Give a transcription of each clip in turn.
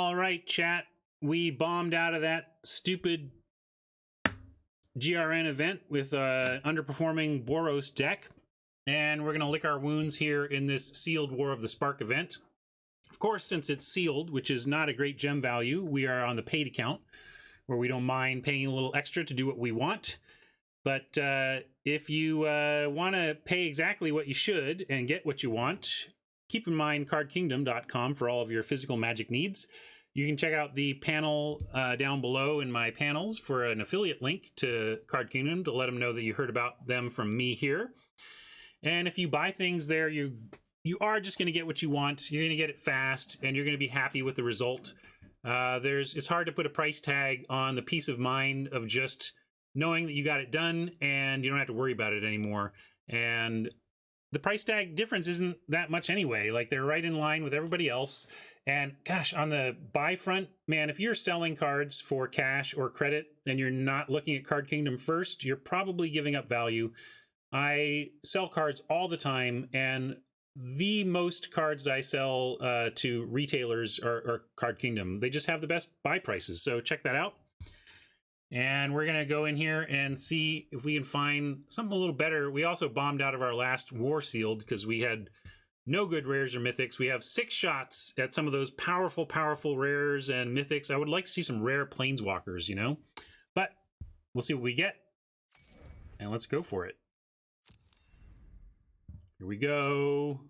All right, chat. We bombed out of that stupid GRN event with a underperforming Boros deck, and we're going to lick our wounds here in this sealed War of the Spark event. Of course, since it's sealed, which is not a great gem value, we are on the paid account, where we don't mind paying a little extra to do what we want. But if you want to pay exactly what you should and get what you want, keep in mind cardkingdom.com for all of your physical Magic needs. You can check out the panel down below in my panels for an affiliate link to Card Kingdom to let them know that you heard about them from me here. And if you buy things there, you are just going to get what you want. You're going to get it fast, and you're going to be happy with the result. It's hard to put a price tag on the peace of mind of just knowing that you got it done and you don't have to worry about it anymore. And the price tag difference isn't that much anyway. Like, they're right in line with everybody else. And gosh, on the buy front, man, if you're selling cards for cash or credit and you're not looking at Card Kingdom first, you're probably giving up value. I sell cards all the time, and the most cards I sell to retailers are Card Kingdom. They just have the best buy prices, so check that out. And we're going to go in here and see if we can find something a little better. We also bombed out of our last War Sealed because we had no good rares or mythics. We have 6 shots at some of those powerful rares and mythics. I would like to see some rare planeswalkers, you know? But we'll see what we get. And let's go for it. Here we go.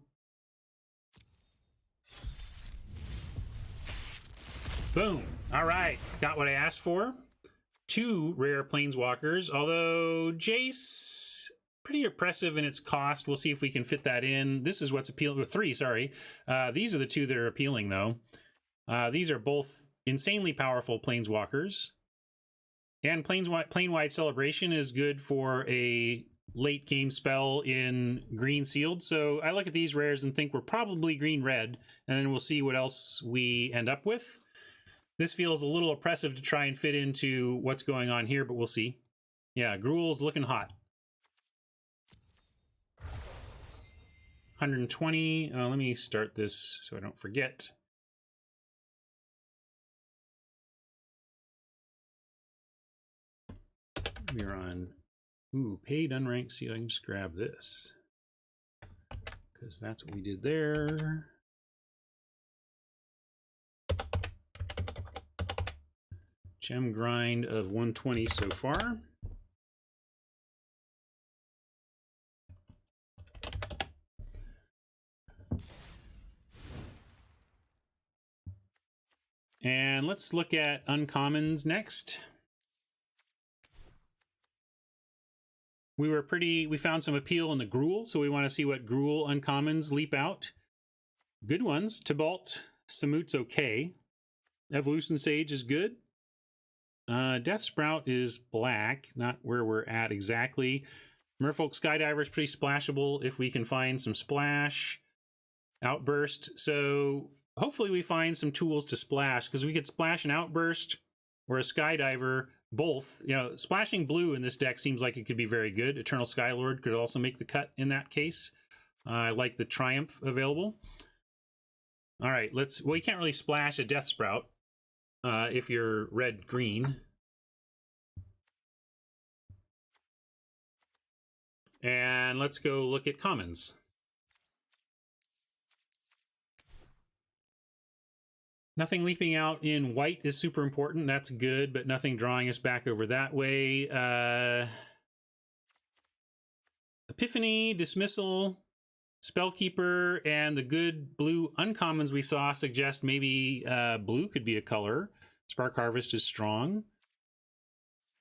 Boom. All right. Got what I asked for. 2 rare planeswalkers, although Jace, pretty oppressive in its cost. We'll see if we can fit that in. This is what's appealing. 3, sorry. These are the 2 that are appealing, though. These are both insanely powerful planeswalkers. And Plane-Wide Celebration is good for a late game spell in green sealed. So I look at these rares and think we're probably green-red, and then we'll see what else we end up with. This feels a little oppressive to try and fit into what's going on here, but we'll see. Yeah, Gruul's looking hot. 120. Let me start this so I don't forget. We're on paid unranked seal. I can just grab this because that's what we did there. Gem grind of 120 so far. And let's look at uncommons next. We found some appeal in the Gruul, so we want to see what Gruul uncommons leap out. Good ones. Tibalt, Samut's okay. Evolution Sage is good. Death Sprout is black, not where we're at exactly. Merfolk Skydiver is pretty splashable if we can find some splash. Outburst. So hopefully we find some tools to splash, because we could splash an Outburst or a Skydiver, both. You know, splashing blue in this deck seems like it could be very good. Eternal Skylord could also make the cut in that case. I like the Triumph available. All right, well, you can't really splash a Death Sprout if you're red-green. And let's go look at commons. Nothing leaping out in white is super important. That's good, but nothing drawing us back over that way. Epiphany, Dismissal, Spellkeeper, and the good blue uncommons we saw suggest maybe blue could be a color. Spark Harvest is strong.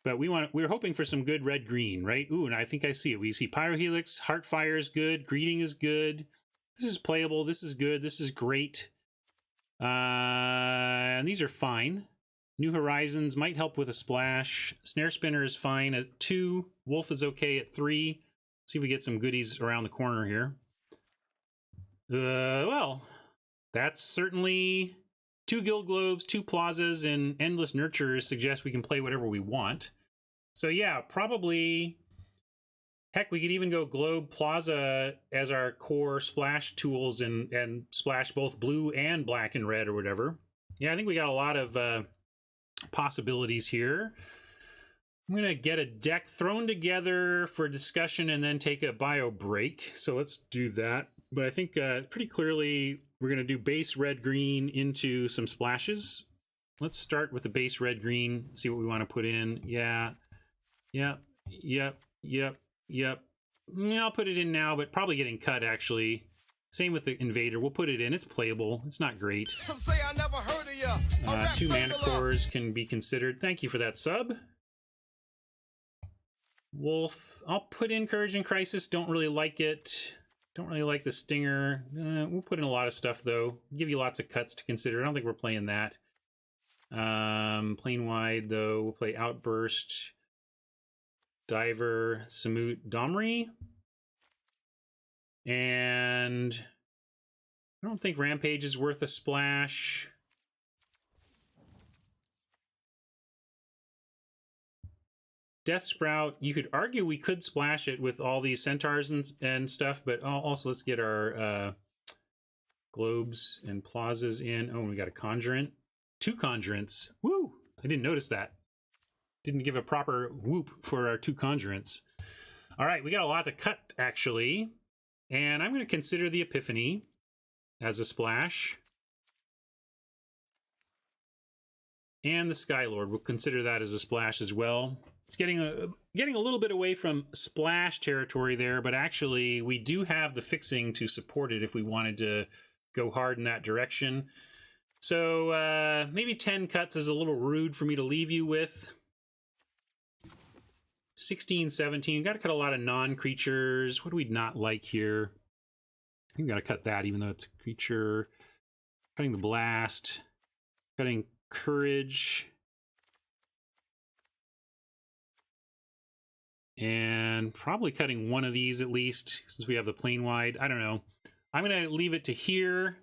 But we're hoping for some good red-green, right? Ooh, and I think I see it. We see Pyrohelix, Heartfire is good, Greeting is good. This is playable, this is good, this is great. And these are fine. New Horizons might help with a splash. Snare Spinner is fine at 2. Wolf is okay at 3. See if we get some goodies around the corner here. Well, that's certainly 2 Guild Globes, 2 Plazas, and Endless Nurturers suggest we can play whatever we want. So yeah, probably, heck, we could even go Globe Plaza as our core splash tools and splash both blue and black and red or whatever. Yeah, I think we got a lot of possibilities here. I'm going to get a deck thrown together for discussion and then take a bio break. So let's do that. But I think pretty clearly we're going to do base red-green into some splashes. Let's start with the base red-green, see what we want to put in. Yeah, yep, yep, yep, yep. I'll put it in now, but probably getting cut, actually. Same with the Invader. We'll put it in. It's playable. It's not great. Two mana cores can be considered. Thank you for that sub. Wolf. I'll put in Courage and Crisis. Don't really like it. Don't really like the Stinger. We'll put in a lot of stuff, though. Give you lots of cuts to consider. I don't think we're playing that. Plane wide, though. We'll play Outburst, Diver, Samut, Domri. And I don't think Rampage is worth a splash. Death Sprout, you could argue we could splash it with all these centaurs and stuff, but also let's get our globes and plazas in. Oh, we got a conjurant. 2 conjurants. Woo! I didn't notice that. Didn't give a proper whoop for our 2 conjurants. All right, we got a lot to cut, actually. And I'm going to consider the Epiphany as a splash. And the Skylord, we'll consider that as a splash as well. It's getting a little bit away from splash territory there, but actually we do have the fixing to support it if we wanted to go hard in that direction. So maybe 10 cuts is a little rude for me to leave you with. 16, 17, got to cut a lot of non-creatures. What do we not like here? I think we got to cut that even though it's a creature. Cutting the Blast, cutting Courage. And probably cutting one of these at least, since we have the plane wide. I don't know. I'm going to leave it to here,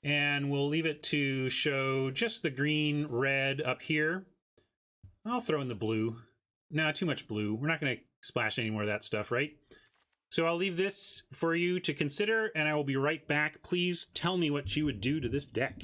and we'll leave it to show just the green, red up here. I'll throw in the blue. No, too much blue. We're not going to splash any more of that stuff, right? So I'll leave this for you to consider, and I will be right back. Please tell me what you would do to this deck.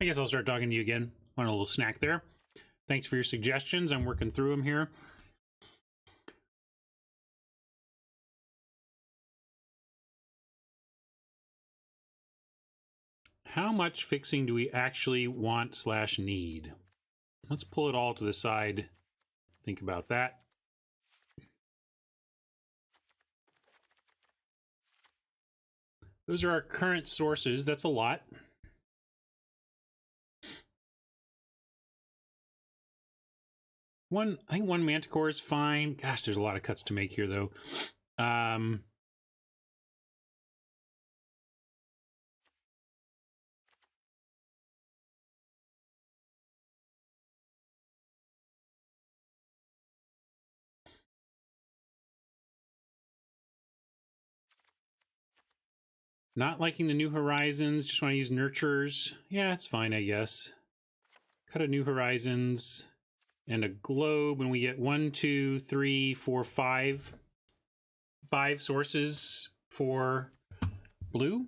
I guess I'll start talking to you again. Want a little snack there. Thanks for your suggestions. I'm working through them here. How much fixing do we actually want / need? Let's pull it all to the side. Think about that. Those are our current sources. That's a lot. I think one Manticore is fine. Gosh, there's a lot of cuts to make here, though. Not liking the New Horizons. Just want to use Nurturers. Yeah, it's fine, I guess. Cut a New Horizons and a Globe, and we get 1, 2, 3, 4, 5. 5 sources for blue.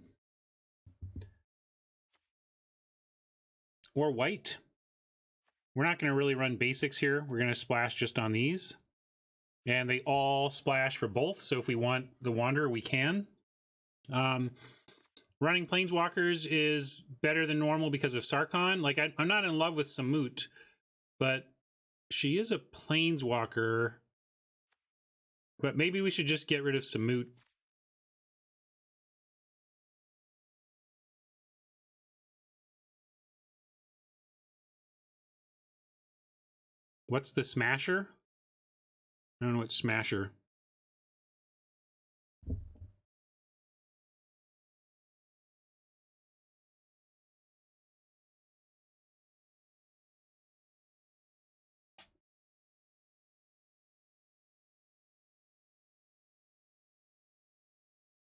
Or white. We're not going to really run basics here. We're going to splash just on these. And they all splash for both, so if we want the Wanderer, we can. Running Planeswalkers is better than normal because of Sarkhan. Like, I'm not in love with Samut, but she is a Planeswalker. But maybe we should just get rid of Samut. What's the Smasher? I don't know what Smasher.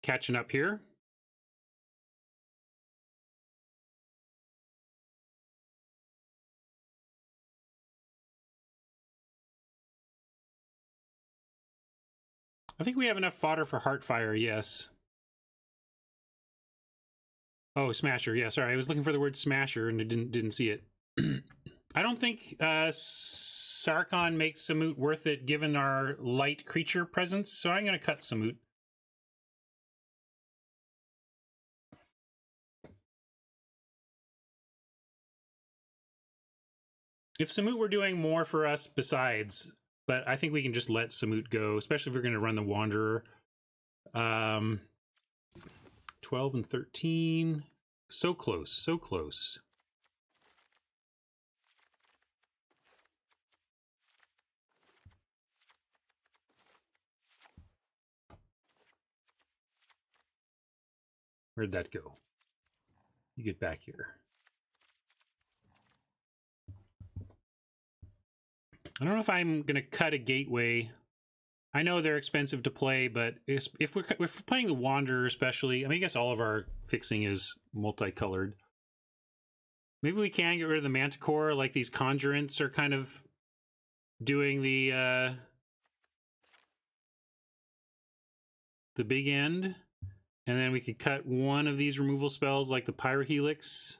Catching up here. I think we have enough fodder for Heartfire, yes. Oh, Smasher, yeah, sorry. I was looking for the word Smasher and I didn't see it. I don't think Sarkhan makes Samut worth it given our light creature presence, so I'm going to cut Samut. If Samut were doing more for us besides, but I think we can just let Samut go, especially if we're going to run the Wanderer. 12 and 13. So close, so close. Where'd that go? You get back here. I don't know if I'm going to cut a Gateway. I know they're expensive to play, but if we're playing the Wanderer especially, I mean, I guess all of our fixing is multicolored. Maybe we can get rid of the Manticore, like these Conjurants are kind of doing the big end. And then we could cut one of these removal spells like the Pyrohelix.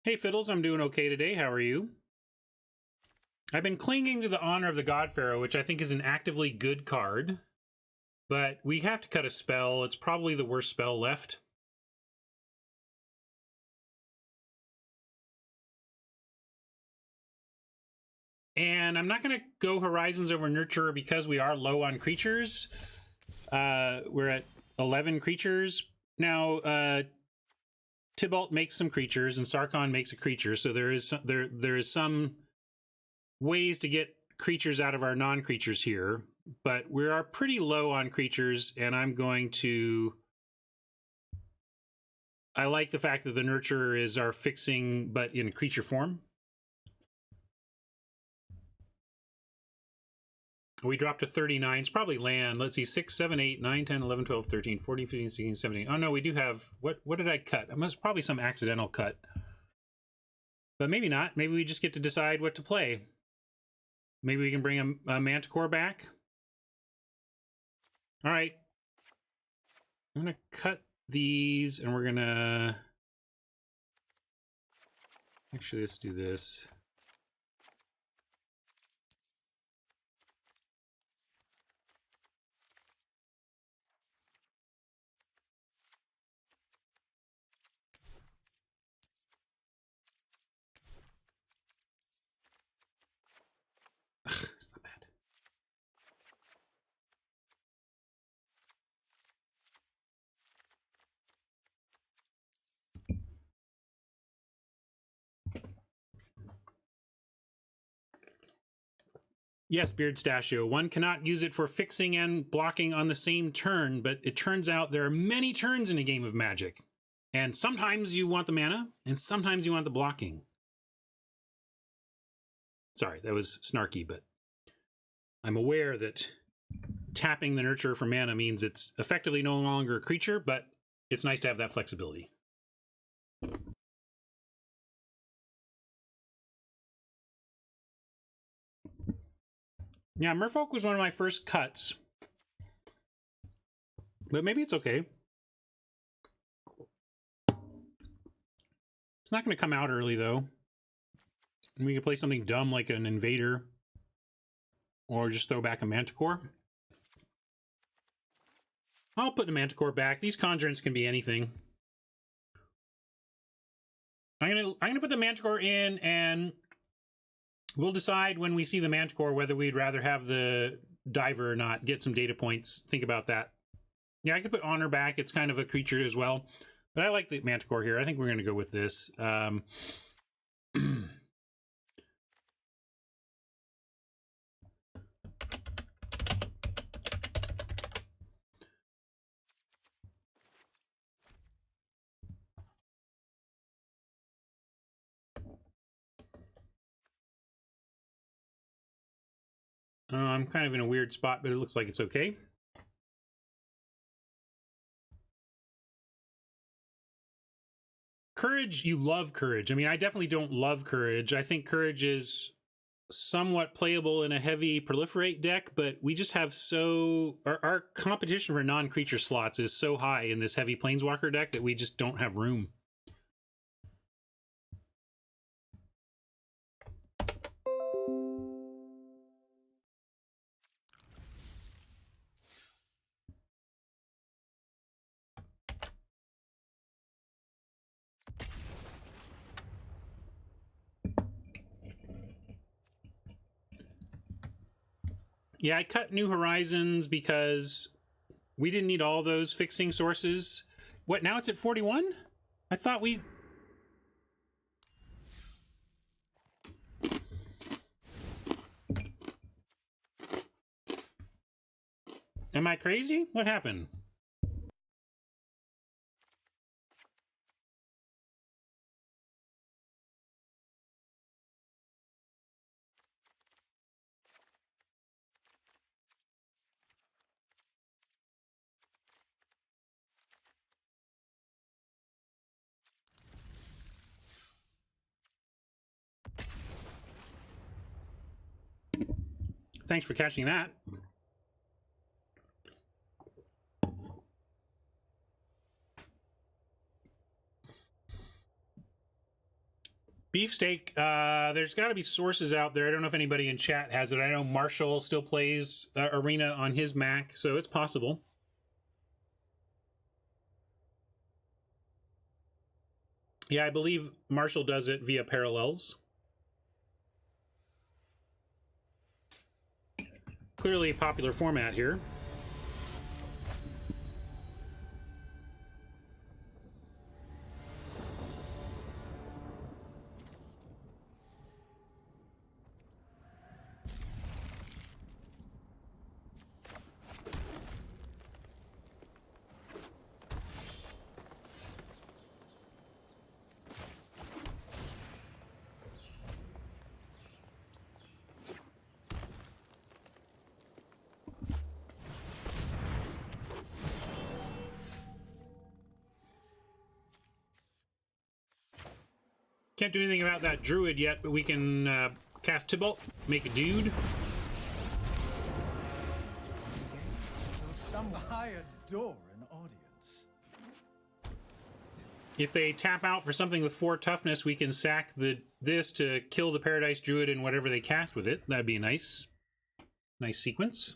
Hey Fiddles, I'm doing okay today. How are you? I've been clinging to the Honor of the God Pharaoh, which I think is an actively good card. But we have to cut a spell. It's probably the worst spell left. And I'm not going to go Horizons over Nurturer because we are low on creatures. We're at 11 creatures. Now, Tibalt makes some creatures and Sarkhan makes a creature, so there is some ways to get creatures out of our non-creatures here, but we are pretty low on creatures, and I'm going to... I like the fact that the Nurturer is our fixing, but in creature form. We dropped to 39. It's probably land. Let's see, 6, 7, 8, 9, 10, 11, 12, 13, 14, 15, 16, 17. Oh, no, we do have... What did I cut? It was probably some accidental cut. But maybe not. Maybe we just get to decide what to play. Maybe we can bring a Manticore back. All right. I'm going to cut these, and we're going to... Actually, let's do this. It's not bad. Yes, Beard Stashio. One cannot use it for fixing and blocking on the same turn, but it turns out there are many turns in a game of Magic. And sometimes you want the mana, and sometimes you want the blocking. Sorry, that was snarky, but I'm aware that tapping the Nurturer for mana means it's effectively no longer a creature, but it's nice to have that flexibility. Yeah, Merfolk was one of my first cuts. But maybe it's okay. It's not going to come out early, though. We can play something dumb like an Invader. Or just throw back a Manticore. I'll put the Manticore back. These Conjurants can be anything. I'm gonna put the Manticore in, and we'll decide when we see the Manticore whether we'd rather have the Diver or not. Get some data points. Think about that. Yeah, I could put Honor back. It's kind of a creature as well. But I like the Manticore here. I think we're going to go with this. I'm kind of in a weird spot, but it looks like it's okay. Courage, you love Courage. I mean, I definitely don't love Courage. I think Courage is somewhat playable in a heavy Proliferate deck, but we just have so... Our competition for non-creature slots is so high in this heavy Planeswalker deck that we just don't have room. Yeah, I cut New Horizons because we didn't need all those fixing sources. What, now it's at 41? I thought we... Am I crazy? What happened? Thanks for catching that. Beefsteak, there's got to be sources out there. I don't know if anybody in chat has it. I know Marshall still plays Arena on his Mac, so it's possible. Yeah, I believe Marshall does it via Parallels. Clearly a popular format here. Can't do anything about that druid yet, but we can cast Tybalt, make a dude. I adore an audience. If they tap out for something with 4 toughness, we can sack this to kill the Paradise Druid and whatever they cast with it. That'd be a nice sequence.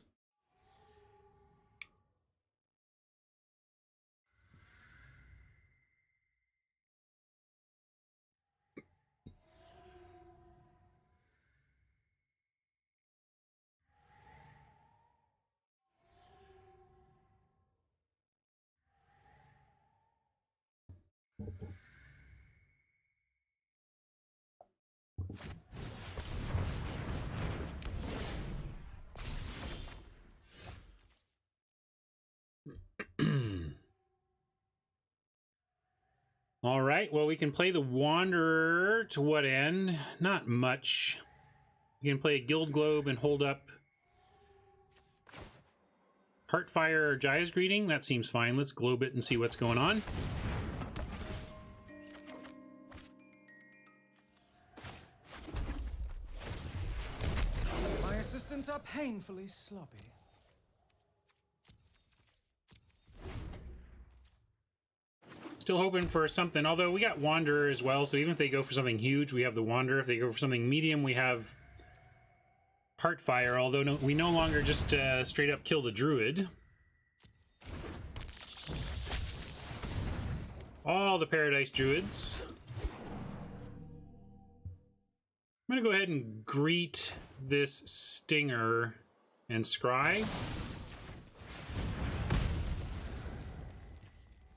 All right, well, we can play the Wanderer to what end? Not much. We can play a Guild Globe and hold up Heartfire or Jaya's Greeting. That seems fine. Let's globe it and see what's going on. My assistants are painfully sloppy. Still hoping for something, although we got Wanderer as well, so even if they go for something huge, we have the Wanderer. If they go for something medium, we have Heartfire, although we no longer just straight up kill the Druid. All the Paradise Druids. I'm going to go ahead and greet this Stinger and Scry.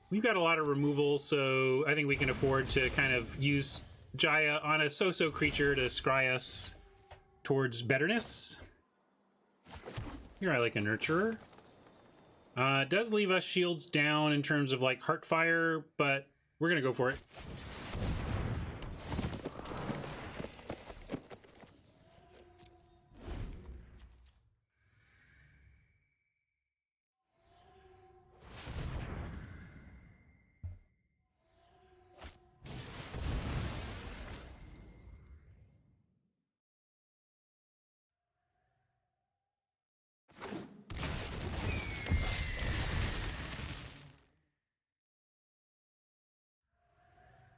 We've got a lot of removal, so I think we can afford to kind of use Jaya on a so-so creature to scry us towards betterness. Here I like a Nurturer. It does leave us shields down in terms of like Heartfire, but we're gonna go for it.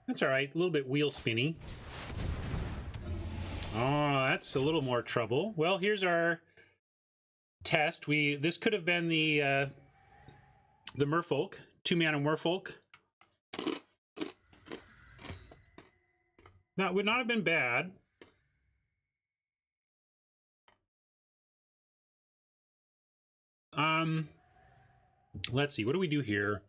That's all right. A little bit wheel spinny. Oh, that's a little more trouble. Well, here's our test. This could have been the Merfolk, 2-mana Merfolk. That would not have been bad. Let's see. What do we do here?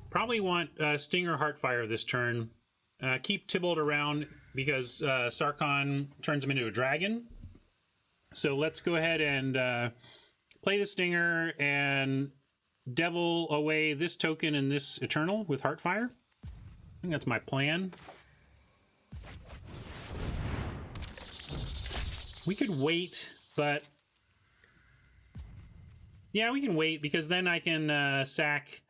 Probably want Stinger Heartfire this turn. Keep Tybalt around because Sarkhan turns him into a dragon. So let's go ahead and play the Stinger and devil away this token and this Eternal with Heartfire. I think that's my plan. We could wait, but yeah, we can wait because then I can sack.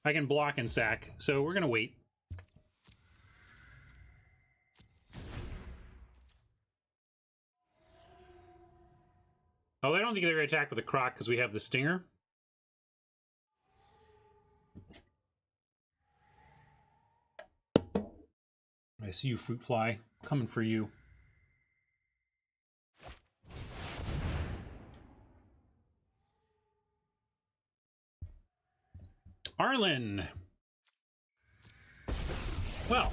I can block and sack, so we're gonna wait. Oh, I don't think they're gonna attack with a Croc because we have the Stinger. I see you, Fruit Fly. Coming for you. Arlen. Well,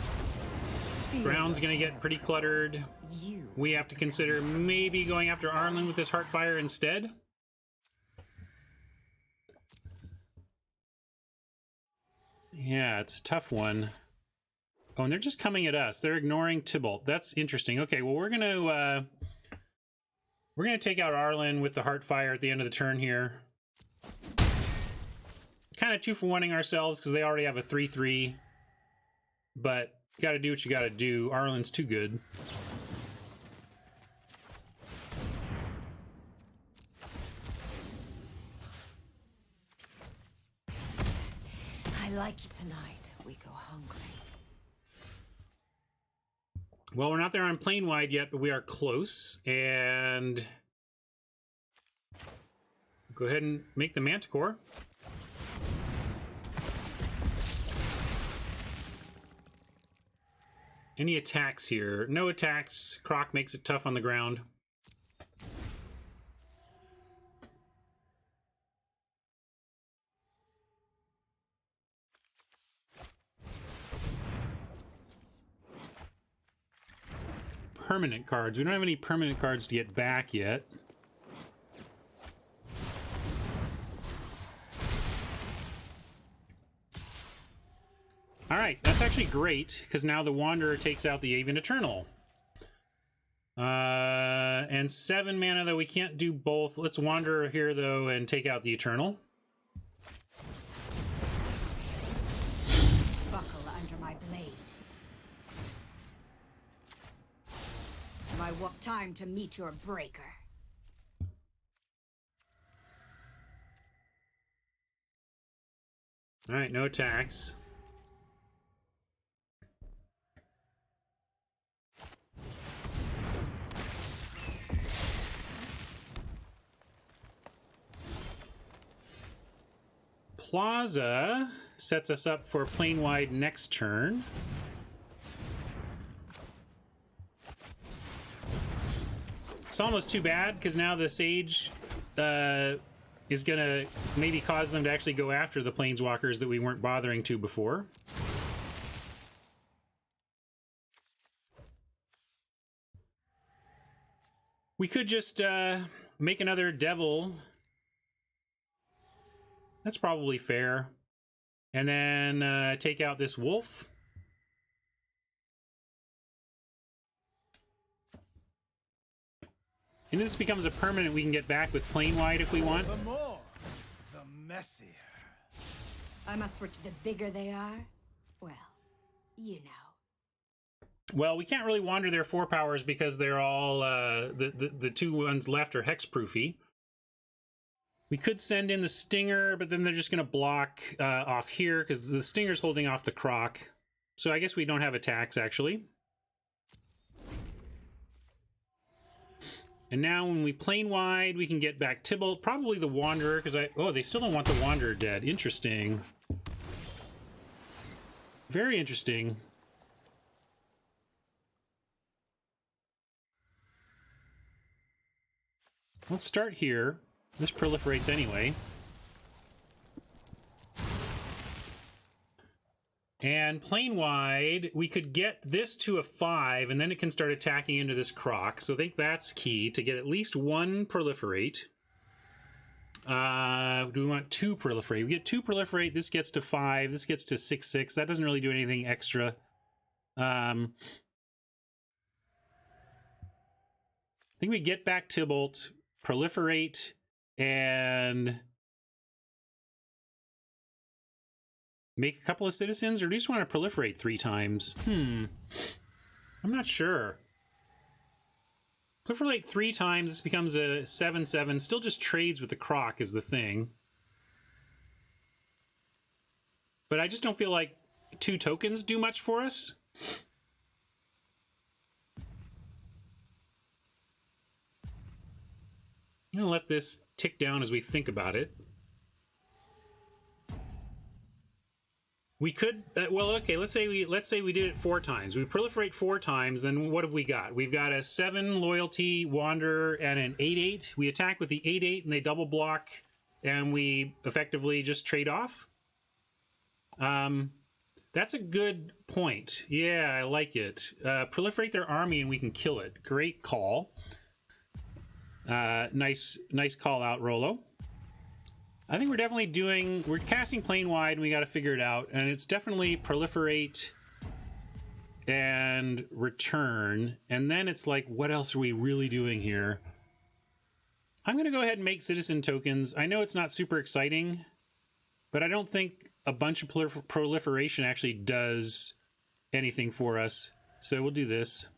ground's gonna get pretty cluttered. We have to consider maybe going after Arlen with this Heartfire instead. Yeah, it's a tough one. Oh, and they're just coming at us. They're ignoring Tybalt. That's interesting. Okay, well, we're gonna take out Arlen with the Heartfire at the end of the turn here. Kind of 2-for-1ing ourselves because they already have a 3/3. But you gotta do what you gotta do. Arlen's too good. I like it. Tonight we go hungry. Well, we're not there on plane wide yet, but we are close. And go ahead and make the Manticore. Any attacks here? No attacks. Croc makes it tough on the ground. Permanent cards. We don't have any permanent cards to get back yet. Alright, that's actually great, because now the Wanderer takes out the Aven Eternal. And 7 mana, though, we can't do both. Let's Wanderer here, though, and take out the Eternal. Buckle under my blade. Time to meet your breaker. Alright, no attacks. Plaza sets us up for plane wide next turn. It's almost too bad, because now the Sage is going to maybe cause them to actually go after the Planeswalkers that we weren't bothering to before. We could just make another Devil. That's probably fair. And then take out this Wolf. And this becomes a permanent we can get back with plane wide if we want. The more, the messier. I must the bigger they are, well, you know. Well, we can't really wander their 4 powers because they're all the 2 ones left are hexproofy. We could send in the Stinger, but then they're just going to block off here because the Stinger's holding off the Croc. So I guess we don't have attacks, actually. And now when we plane wide, we can get back Tybalt. Probably the Wanderer, because oh, they still don't want the Wanderer dead. Interesting. Very interesting. Let's start here. This proliferates anyway. And plane wide, we could get this to a 5, and then it can start attacking into this Croc. So I think that's key, to get at least 1 proliferate. Do we want 2 proliferate? We get 2 proliferate, this gets to 5, this gets to 6/6. That doesn't really do anything extra. I think we get back Tybalt, proliferate, and make a couple of citizens, or do you just want to proliferate 3 times? I'm not sure. Proliferate 3 times, this becomes a 7/7. Still just trades with the Croc is the thing. But I just don't feel like 2 tokens do much for us. I'm gonna let this tick down as we think about it. We could, well, okay, let's say we did it 4 times. We proliferate 4 times, then what have we got? We've got a 7 loyalty Wanderer and an 8/8. We attack with the 8/8 and they double block, and we effectively just trade off. That's a good point. Yeah, I like it. Proliferate their army and we can kill it. Great call. Nice call out, Rolo. I think we're definitely we're casting plane wide and we got to figure it out. And it's definitely proliferate and return. And then it's like, what else are we really doing here? I'm going to go ahead and make citizen tokens. I know it's not super exciting, but I don't think a bunch of proliferation actually does anything for us. So we'll do this.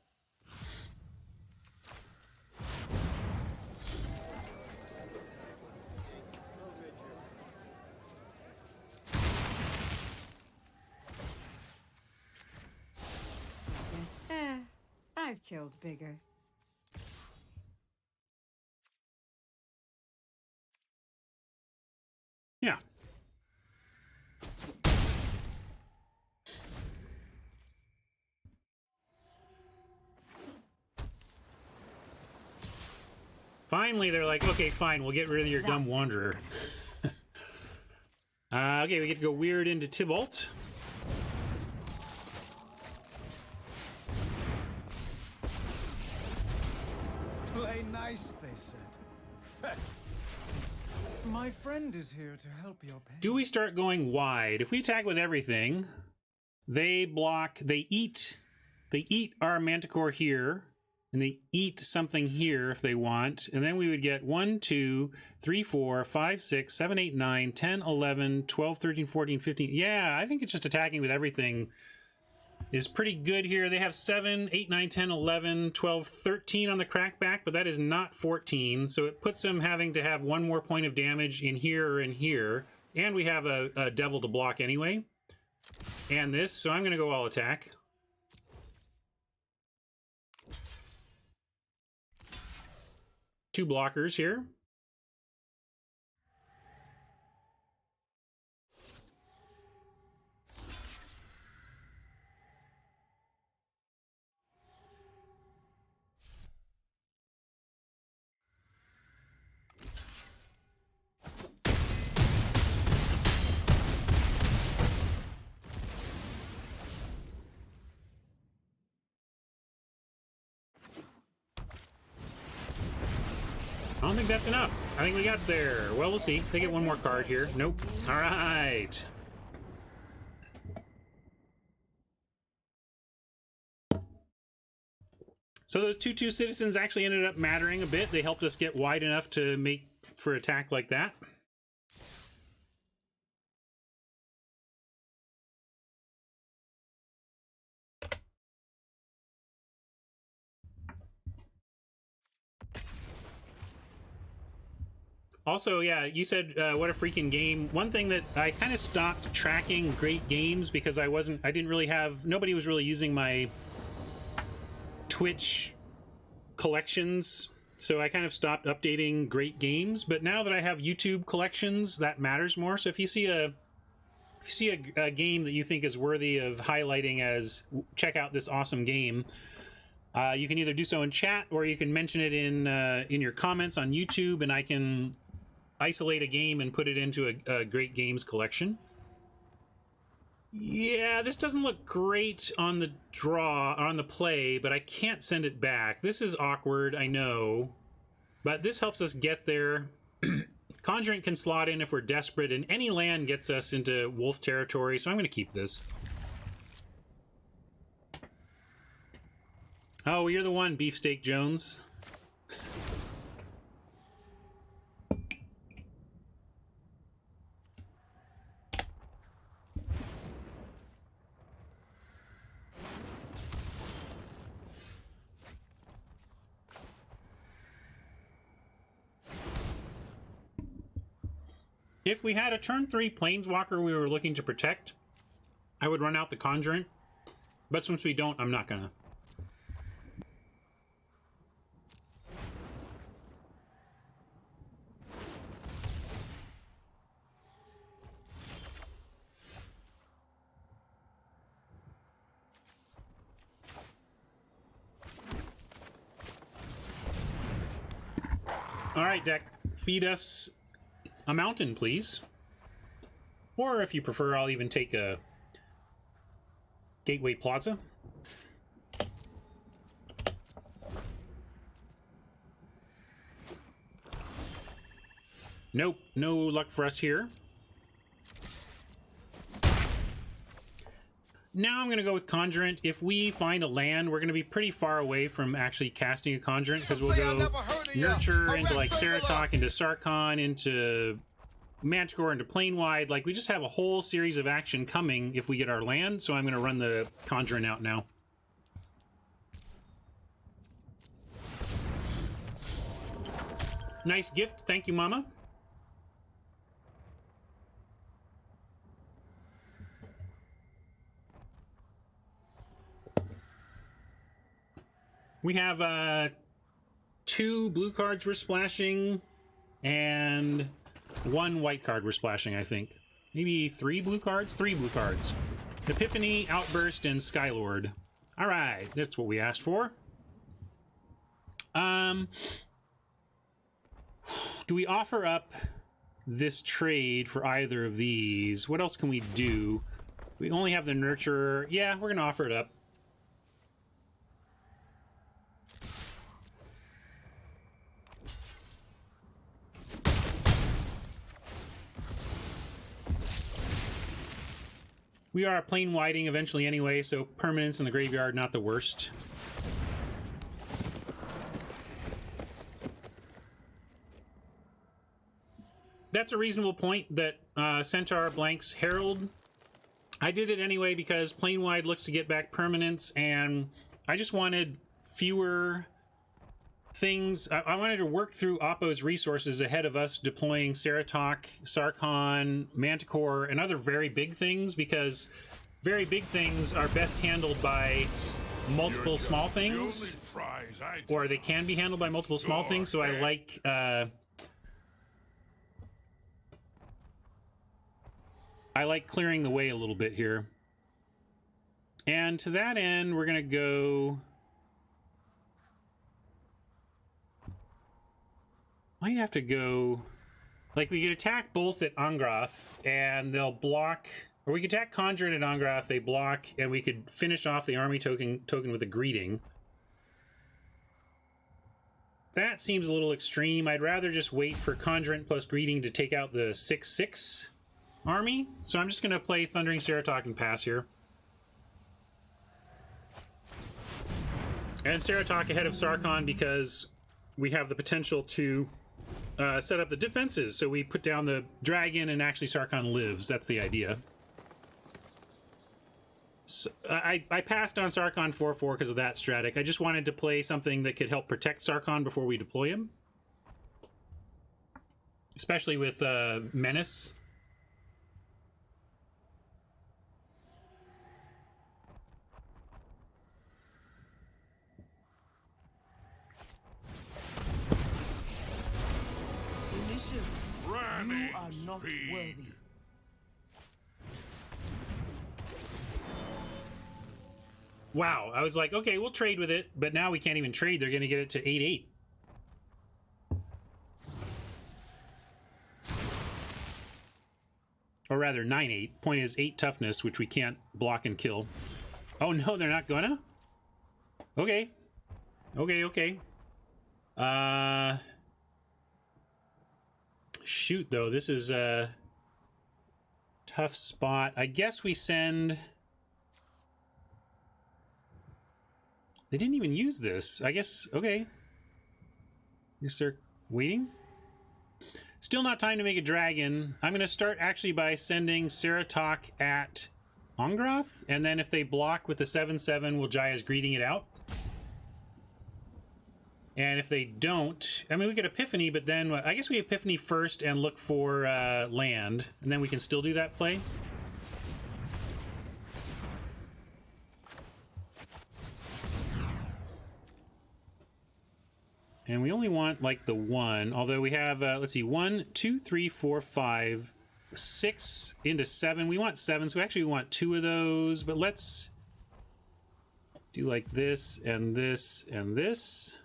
killed bigger. Yeah. Finally, they're like, okay, fine, we'll get rid of your dumb wanderer. Okay, we get to go weird into Tybalt. Play nice, they said. My friend is here to help your pain. Do we start going wide? If we attack with everything, they block, they eat our Manticore here, and they eat something here if they want, and then we would get 1, 2, 3, 4, 5, 6, 7, 8, 9, 10, 11, 12, 13, 14, 15. Yeah, I think it's just attacking with everything is pretty good here. They have 7, 8, 9, 10, 11, 12, 13 on the crackback, but that is not 14. So it puts them having to have one more point of damage in here or in here. And we have a devil to block anyway. And this, so I'm going to go all attack. Two blockers here. I don't think that's enough. I think we got there. Well, we'll see. They get one more card here. Nope. All right. So those 2/2 citizens actually ended up mattering a bit. They helped us get wide enough to make for attack like that. Also, yeah, you said what a freaking game. One thing that I kind of stopped tracking great games because I didn't really have, nobody was really using my Twitch collections, so I kind of stopped updating great games. But now that I have YouTube collections, that matters more. So if you see a game that you think is worthy of highlighting as check out this awesome game, you can either do so in chat or you can mention it in your comments on YouTube, and I can isolate a game and put it into a great games collection. Yeah, this doesn't look great on the draw, on the play, but I can't send it back. This is awkward, I know, but this helps us get there. Conjurant can slot in if we're desperate, and any land gets us into wolf territory, so I'm going to keep this. Oh, you're the one, Beefsteak Jones. If we had a turn 3 Planeswalker we were looking to protect, I would run out the Conjurant. But since we don't, I'm not gonna. Alright, deck. Feed us a mountain, please. Or if you prefer, I'll even take a Gateway Plaza. Nope, no luck for us here. Now I'm going to go with Conjurant. If we find a land, we're going to be pretty far away from actually casting a Conjurant, because we'll go Nurture into like Ceratok, into Sarkhan, into Manticore, into Planewide. Like, we just have a whole series of action coming if we get our land, so I'm going to run the Conjurant out now. Nice gift. Thank you, Mama. We have 2 blue cards we're splashing, and 1 white card we're splashing, I think. Maybe 3 blue cards? 3 blue cards. Epiphany, Outburst, and Skylord. Alright, that's what we asked for. Do we offer up this trade for either of these? What else can we do? We only have the Nurturer. Yeah, we're going to offer it up. We are plane whiting eventually anyway, so permanence in the graveyard, not the worst. That's a reasonable point that Centaur blanks Herald. I did it anyway because plane wide looks to get back permanence, and I just wanted fewer things. I wanted to work through Oppo's resources ahead of us deploying Ceratok, Sarkhan, Manticore, and other very big things, because very big things are best handled by multiple small things, or they can be handled by multiple small things, so I like clearing the way a little bit here. And to that end, we're going to go... Might have to go... Like, we could attack both at Angrath, and they'll block... Or we could attack Conjurant at Angrath, they block, and we could finish off the army token with a Greeting. That seems a little extreme. I'd rather just wait for Conjurant plus Greeting to take out the 6/6 army. So I'm just going to play Thundering Ceratok and pass here. And Ceratok ahead of Sarkhan because we have the potential to set up the defenses. So we put down the dragon and actually Sarkhan lives. That's the idea. So I passed on Sarkhan 4/4 because of that strategy. I just wanted to play something that could help protect Sarkhan before we deploy him. Especially with Menace. You are not worthy. Wow, I was like, okay, we'll trade with it, but now we can't even trade. They're going to get it to 8/8. Or rather, 9/8. Point is 8 toughness, which we can't block and kill. Oh no, they're not gonna? Okay. Okay. Shoot, though, this is a tough spot. I guess we send... They didn't even use this. I guess, okay. Guess they're waiting? Still not time to make a dragon. I'm going to start actually by sending Ceratok at Angrath, and then if they block with the 7/7, we'll Jaya's greeting it out. And if they don't, I mean, we get Epiphany, but then I guess we Epiphany first and look for land, and then we can still do that play. And we only want, like, the 1, although we have, let's see, 1, 2, 3, 4, 5, 6 into 7. We want 7, so actually we want 2 of those, but let's do, like, this, and this, and this.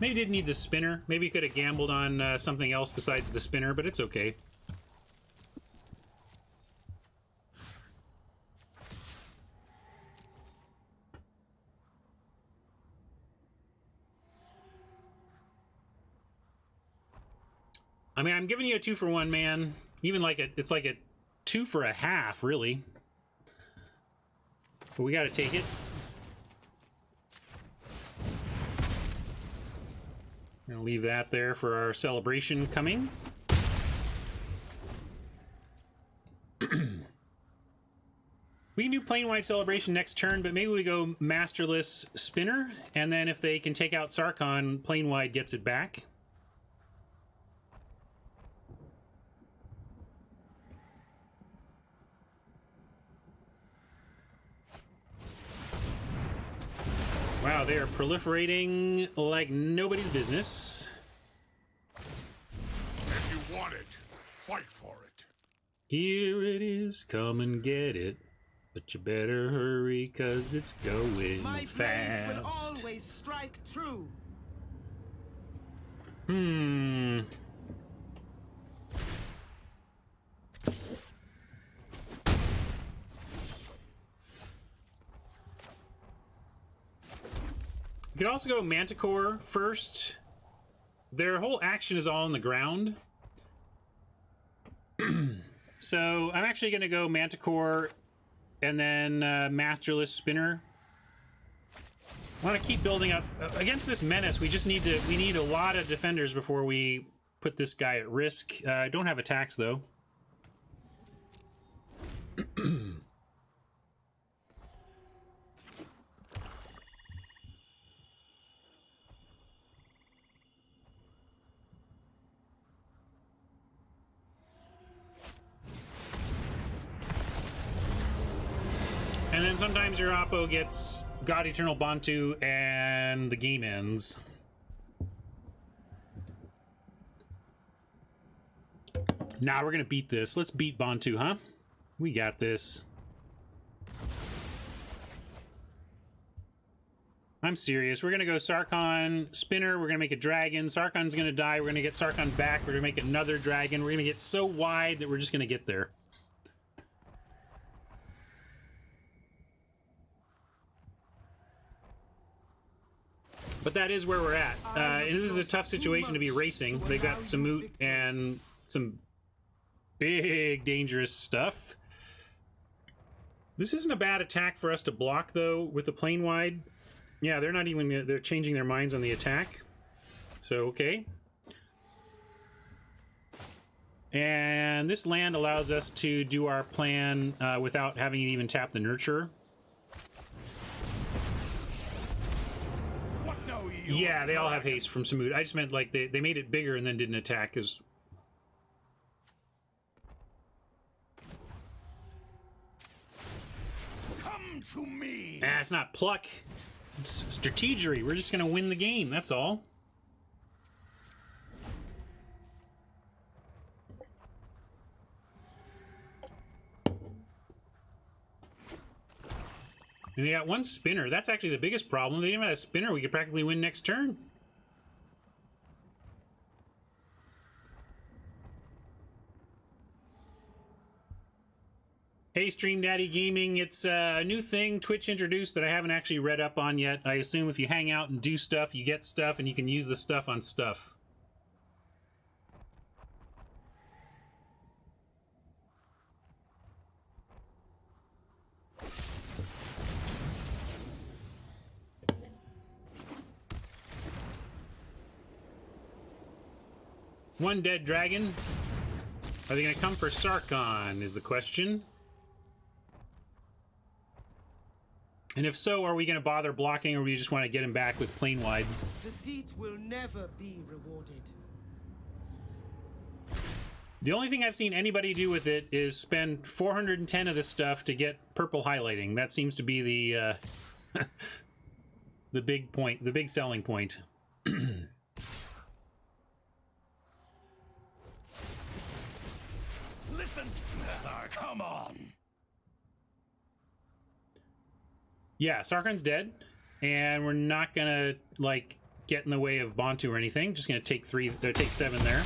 Maybe didn't need the spinner. Maybe could have gambled on something else besides the spinner, but it's okay. I mean, I'm giving you a 2-for-1, man. Even like it's like a 2 for a half, really. But we got to take it. I'm gonna leave that there for our celebration coming. We can do plain white celebration next turn, but maybe we go masterless spinner, and then if they can take out Sarkhan, plain wide gets it back. Wow, they are proliferating like nobody's business. If you want it, fight for it. Here it is, come and get it. But you better hurry, cause it's going My fast. blades will always strike true. You could also go Manticore first. Their whole action is all on the ground. So I'm actually going to go Manticore and then Masterless Spinner. I want to keep building up. Against this menace, we need a lot of defenders before we put this guy at risk. I don't have attacks, though. And then sometimes your Oppo gets God Eternal Bantu and the game ends. Nah, we're gonna beat this. Let's beat Bantu, huh? We got this. I'm serious. We're gonna go Sarkhan Spinner. We're gonna make a dragon. Sarkhan's gonna die. We're gonna get Sarkhan back. We're gonna make another dragon. We're gonna get so wide that we're just gonna get there. But that is where we're at. And this is a tough situation to be racing. They've got Samut and some big dangerous stuff. This isn't a bad attack for us to block, though, with the plane wide. Yeah, they're not even... They're changing their minds on the attack. So, okay. And this land allows us to do our plan without having to even tap the Nurturer. Yeah, they all have haste from Samut. I just meant like they made it bigger and then didn't attack because... Come to me. Ah, it's not pluck. It's strategery. We're just gonna win the game, that's all. And they got one spinner. That's actually the biggest problem. They didn't have a spinner. We could practically win next turn. Hey, Stream Daddy Gaming. It's a new thing Twitch introduced that I haven't actually read up on yet. I assume if you hang out and do stuff, you get stuff, and you can use the stuff on stuff. One dead dragon. Are they going to come for Sarkhan, is the question. And if so, are we going to bother blocking, or do we just want to get him back with plane wide? Deceit will never be rewarded. The only thing I've seen anybody do with it is spend 410 of this stuff to get purple highlighting. That seems to be the the big point, the big selling point. Listen. Come on. Yeah, Sarkhan's dead, and we're not gonna like get in the way of Bantu or anything. Just gonna take take 7 there.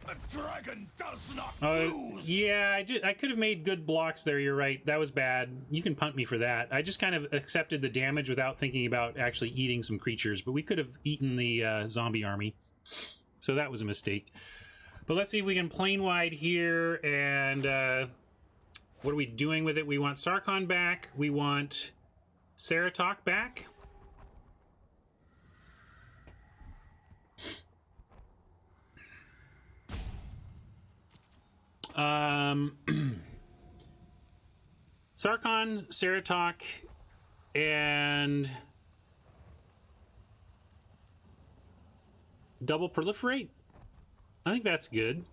The dragon does not lose. Yeah, I could have made good blocks there. You're right. That was bad. You can punt me for that. I just kind of accepted the damage without thinking about actually eating some creatures. But we could have eaten the zombie army, so that was a mistake. But let's see if we can plane wide here. And what are we doing with it? We want Sarkhan back. We want Saratok back. Sarkhan, Saratok, and double proliferate. I think that's good.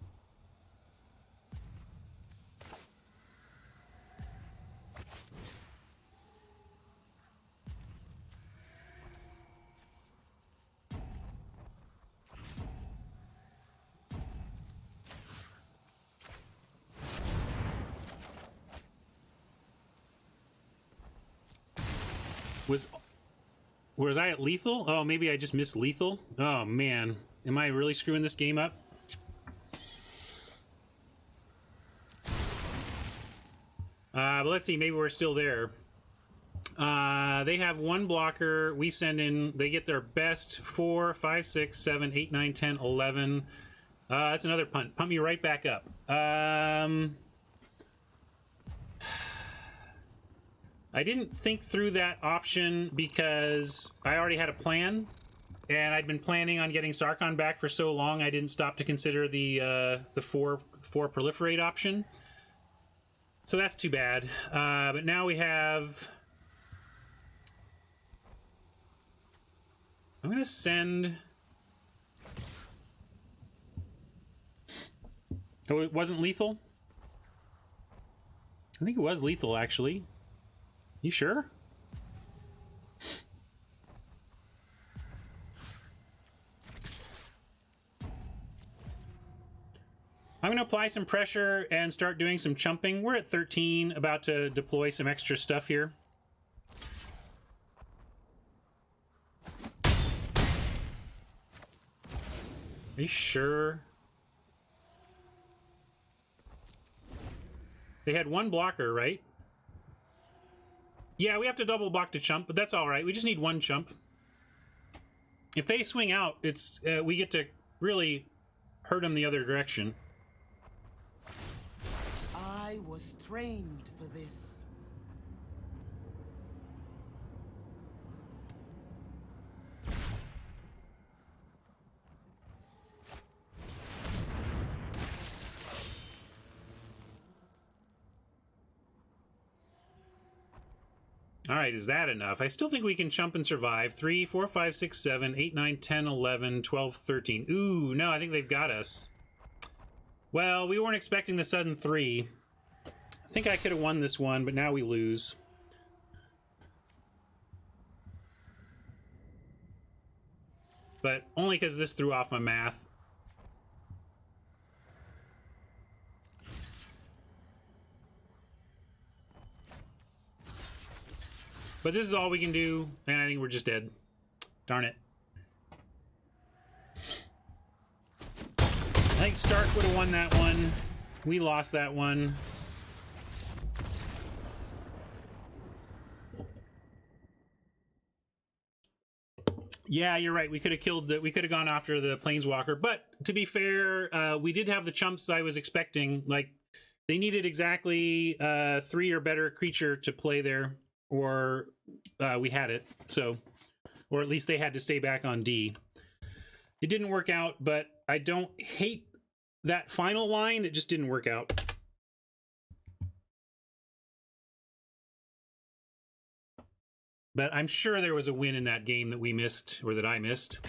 Was I at lethal? Oh, maybe I just missed lethal? Oh, man. Am I really screwing this game up? But let's see. Maybe we're still there. They have one blocker. We send in... They get their best 4, 5, 6, 7, 8, 9, 10, 11. That's another punt. Pump me right back up. I didn't think through that option because I already had a plan, and I'd been planning on getting Sarkhan back for so long I didn't stop to consider the 4 proliferate option. So that's too bad. But now we have... I'm going to send... Oh, it wasn't lethal? I think it was lethal, actually. You sure? I'm going to apply some pressure and start doing some chumping. We're at 13, about to deploy some extra stuff here. Are you sure? They had one blocker, right? Yeah, we have to double block to chump, but that's all right. We just need one chump. If they swing out, it's we get to really hurt them the other direction. I was trained for this. All right, is that enough? I still think we can chump and survive. 3, 4, 5, 6, 7, 8, 9, 10, 11, 12, 13. Ooh, no, I think they've got us. Well, we weren't expecting the sudden 3. I think I could have won this one, but now we lose. But only because this threw off my math. But this is all we can do, and I think we're just dead. Darn it. I think Stark would have won that one. We lost that one. Yeah, you're right. We could have killed we could have gone after the Planeswalker. But to be fair, we did have the chumps I was expecting. Like, they needed exactly 3 or better creature to play there, or we had it. So, or at least they had to stay back on D. It didn't work out, but I don't hate that final line. It just didn't work out. But I'm sure there was a win in that game that we missed, or that I missed.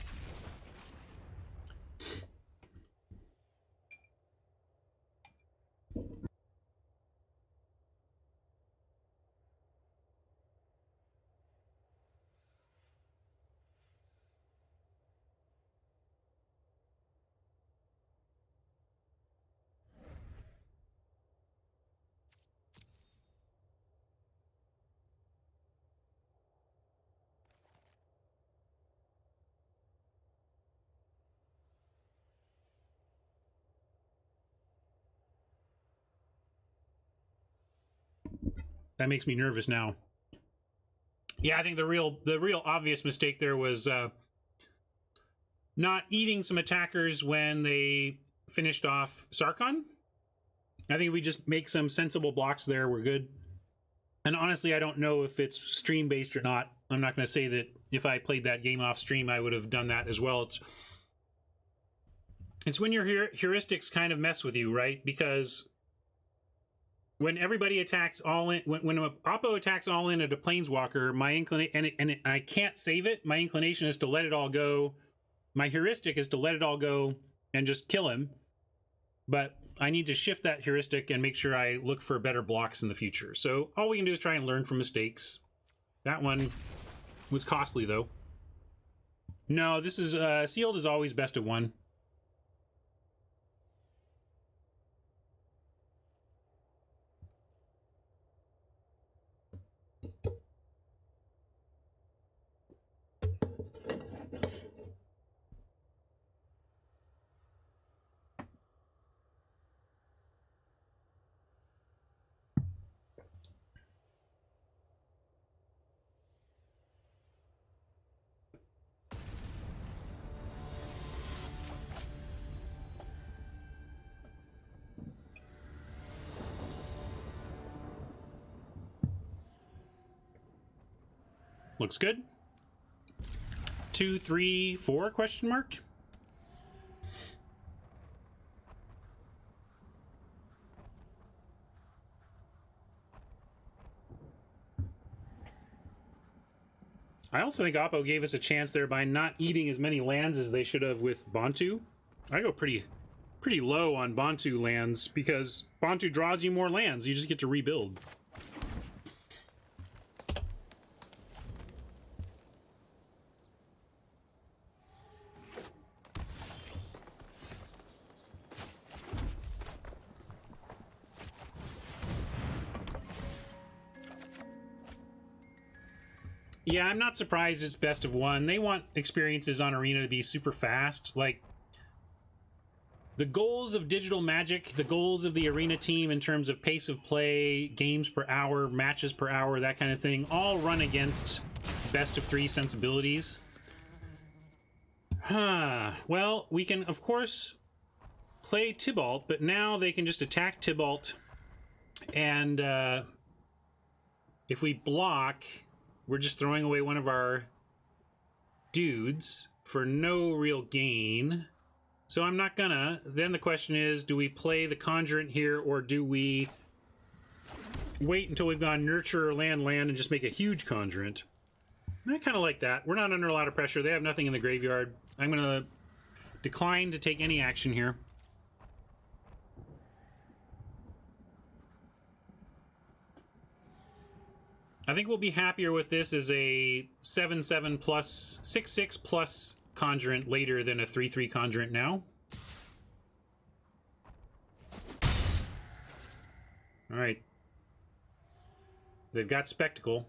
That makes me nervous now. Yeah, I think the real obvious mistake there was not eating some attackers when they finished off Sarkhan. I think if we just make some sensible blocks there, we're good. And honestly, I don't know if it's stream-based or not. I'm not going to say that if I played that game off stream, I would have done that as well. It's when your heuristics kind of mess with you, right? Because when everybody attacks all in, when Oppo attacks all in at a Planeswalker, my inclination, and I can't save it, my inclination is to let it all go. My heuristic is to let it all go and just kill him. But I need to shift that heuristic and make sure I look for better blocks in the future. So all we can do is try and learn from mistakes. That one was costly, though. No, this is sealed is always best of 1. Looks good. 2, 3, 4 question mark? I also think Oppo gave us a chance there by not eating as many lands as they should have with Bantu. I go pretty low on Bantu lands because Bantu draws you more lands. You just get to rebuild. Yeah, I'm not surprised it's best of one. They want experiences on Arena to be super fast. Like, the goals of Digital Magic, the goals of the Arena team in terms of pace of play, games per hour, matches per hour, that kind of thing, all run against best of 3 sensibilities. Well, we can, of course, play Tybalt, but now they can just attack Tybalt, and if we block, we're just throwing away one of our dudes for no real gain. So I'm not gonna. Then the question is, do we play the Conjurant here, or do we wait until we've gone Nurture, land, and just make a huge Conjurant? I kind of like that. We're not under a lot of pressure. They have nothing in the graveyard. I'm gonna decline to take any action here. I think we'll be happier with this as a 7/7 plus 6/6 plus Conjurant later than a 3/3 Conjurant now. All right. They've got Spectacle.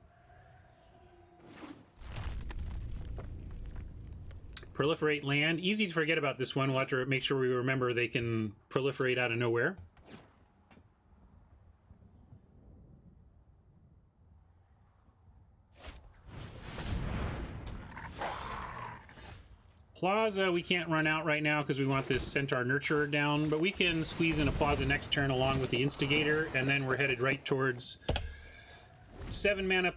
Proliferate land. Easy to forget about this one. We'll have to make sure we remember they can proliferate out of nowhere. Plaza, we can't run out right now because we want this Centaur Nurturer down, but we can squeeze in a Plaza next turn along with the Instigator, and then we're headed right towards 7 mana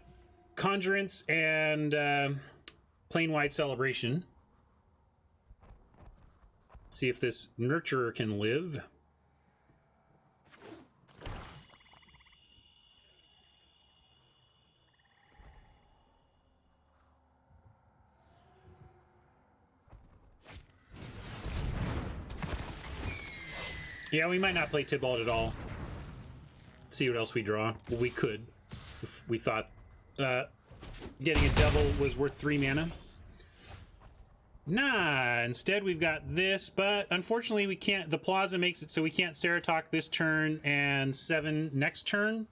Conjurants and Plane-Wide Celebration. See if this Nurturer can live. Yeah, we might not play Tybalt at all. See what else we draw. Well, we could, if we thought getting a double was worth 3 mana. Nah, instead we've got this, but unfortunately we can't. The Plaza makes it so we can't Ceratok this turn and 7 next turn.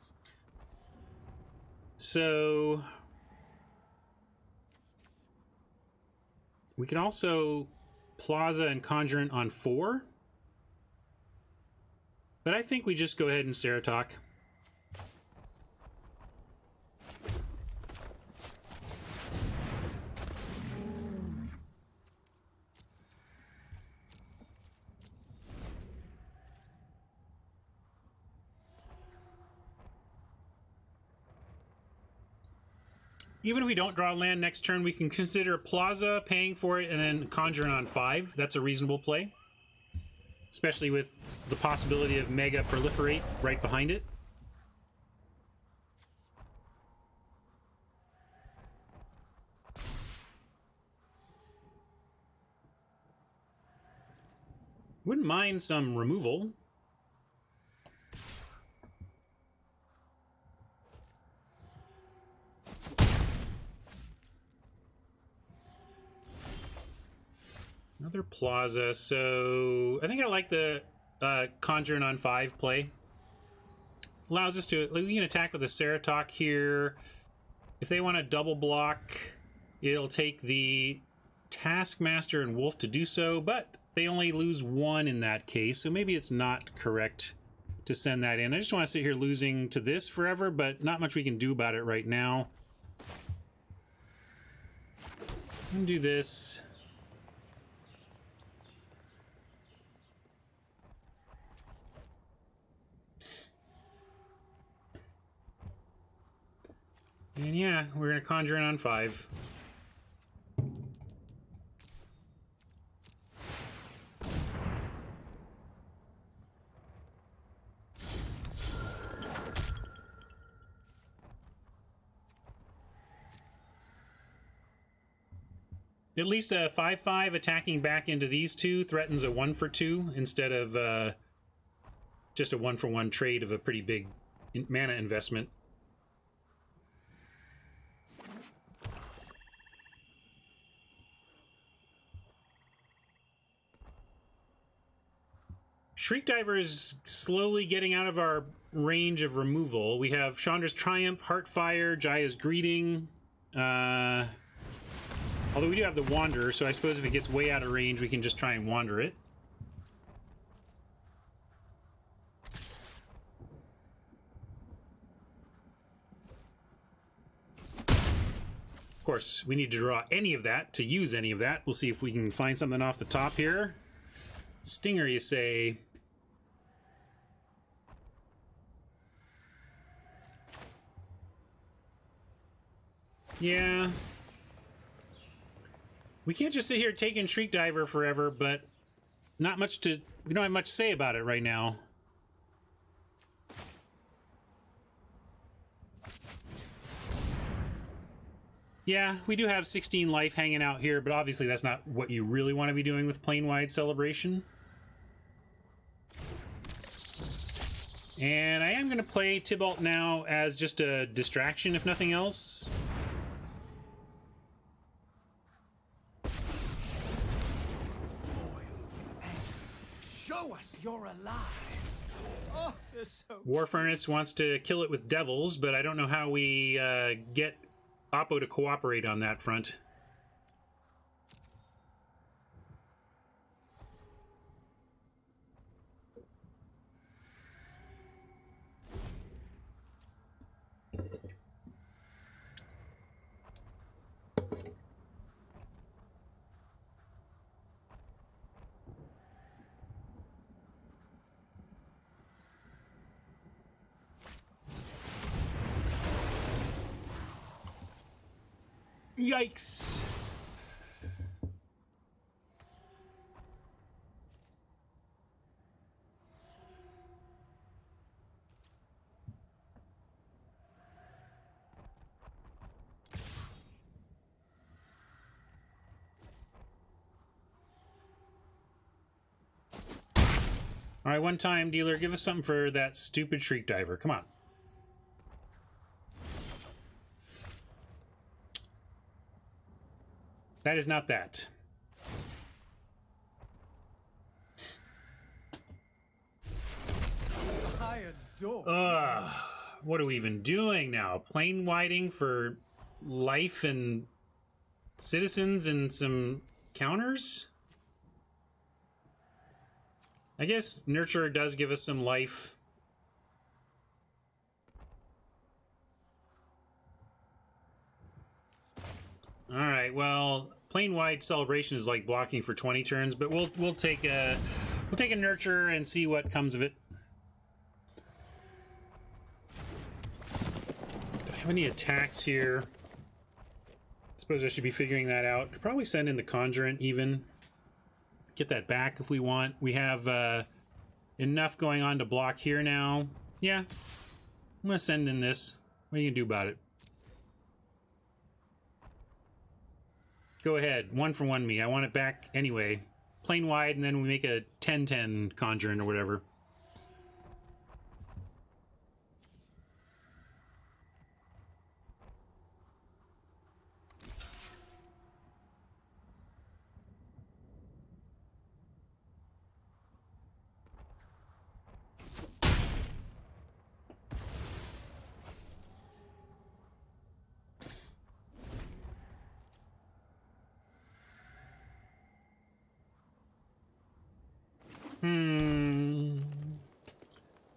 So we can also Plaza and Conjurant on 4. But I think we just go ahead and Ceratok. Even if we don't draw land next turn, we can consider Plaza, paying for it, and then Conjurant on 5. That's a reasonable play. Especially with the possibility of Mega Proliferate right behind it. Wouldn't mind some removal. Another Plaza, so I think I like the Conjurant on 5 play. Allows us to, we can attack with a Ceratok here. If they want to double block, it'll take the Taskmaster and Wolf to do so, but they only lose 1 in that case, so maybe it's not correct to send that in. I just want to sit here losing to this forever, but not much we can do about it right now. I'm gonna do this. And yeah, we're gonna conjure in on 5. At least a 5/5 attacking back into these two threatens a 1 for 2 instead of just a 1 for 1 trade of a pretty big mana investment. Shriek Diver is slowly getting out of our range of removal. We have Chandra's Triumph, Heartfire, Jaya's Greeting. Although we do have the Wander, so I suppose if it gets way out of range, we can just try and Wander it. Of course, we need to draw any of that to use any of that. We'll see if we can find something off the top here. Stinger, you say? Yeah. We can't just sit here taking Shriek Diver forever, but we don't have much to say about it right now. Yeah, we do have 16 life hanging out here, but obviously that's not what you really want to be doing with Plane-Wide Celebration. And I am going to play Tybalt now as just a distraction, if nothing else. Show us you're alive. Oh, they're so War Furnace wants to kill it with devils, but I don't know how we get Oppo to cooperate on that front. Yikes! All right, one time, dealer, give us something for that stupid Shriek Diver. Come on. That is not that. I adore. Ugh. What are we even doing now? Plane widing for life and citizens and some counters? I guess Nurture does give us some life. All right, well, Plane-Wide Celebration is like blocking for 20 turns, but we'll take a Nurture and see what comes of it. Do I have any attacks here? Suppose I should be figuring that out. Could probably send in the Conjurant even. Get that back if we want. We have enough going on to block here now. Yeah, I'm gonna send in this. What are you gonna do about it? Go ahead, 1 for 1 me. I want it back anyway. Plane-Wide, and then we make a 10/10 Conjurant or whatever.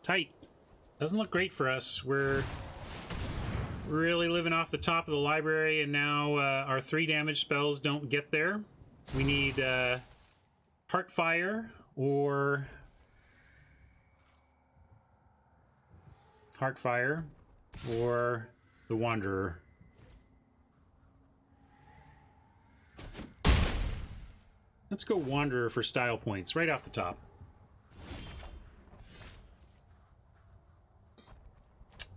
Tight. Doesn't look great for us. We're really living off the top of the library, and now our 3 damage spells don't get there. We need Heartfire or the Wanderer. Let's go Wanderer for style points right off the top.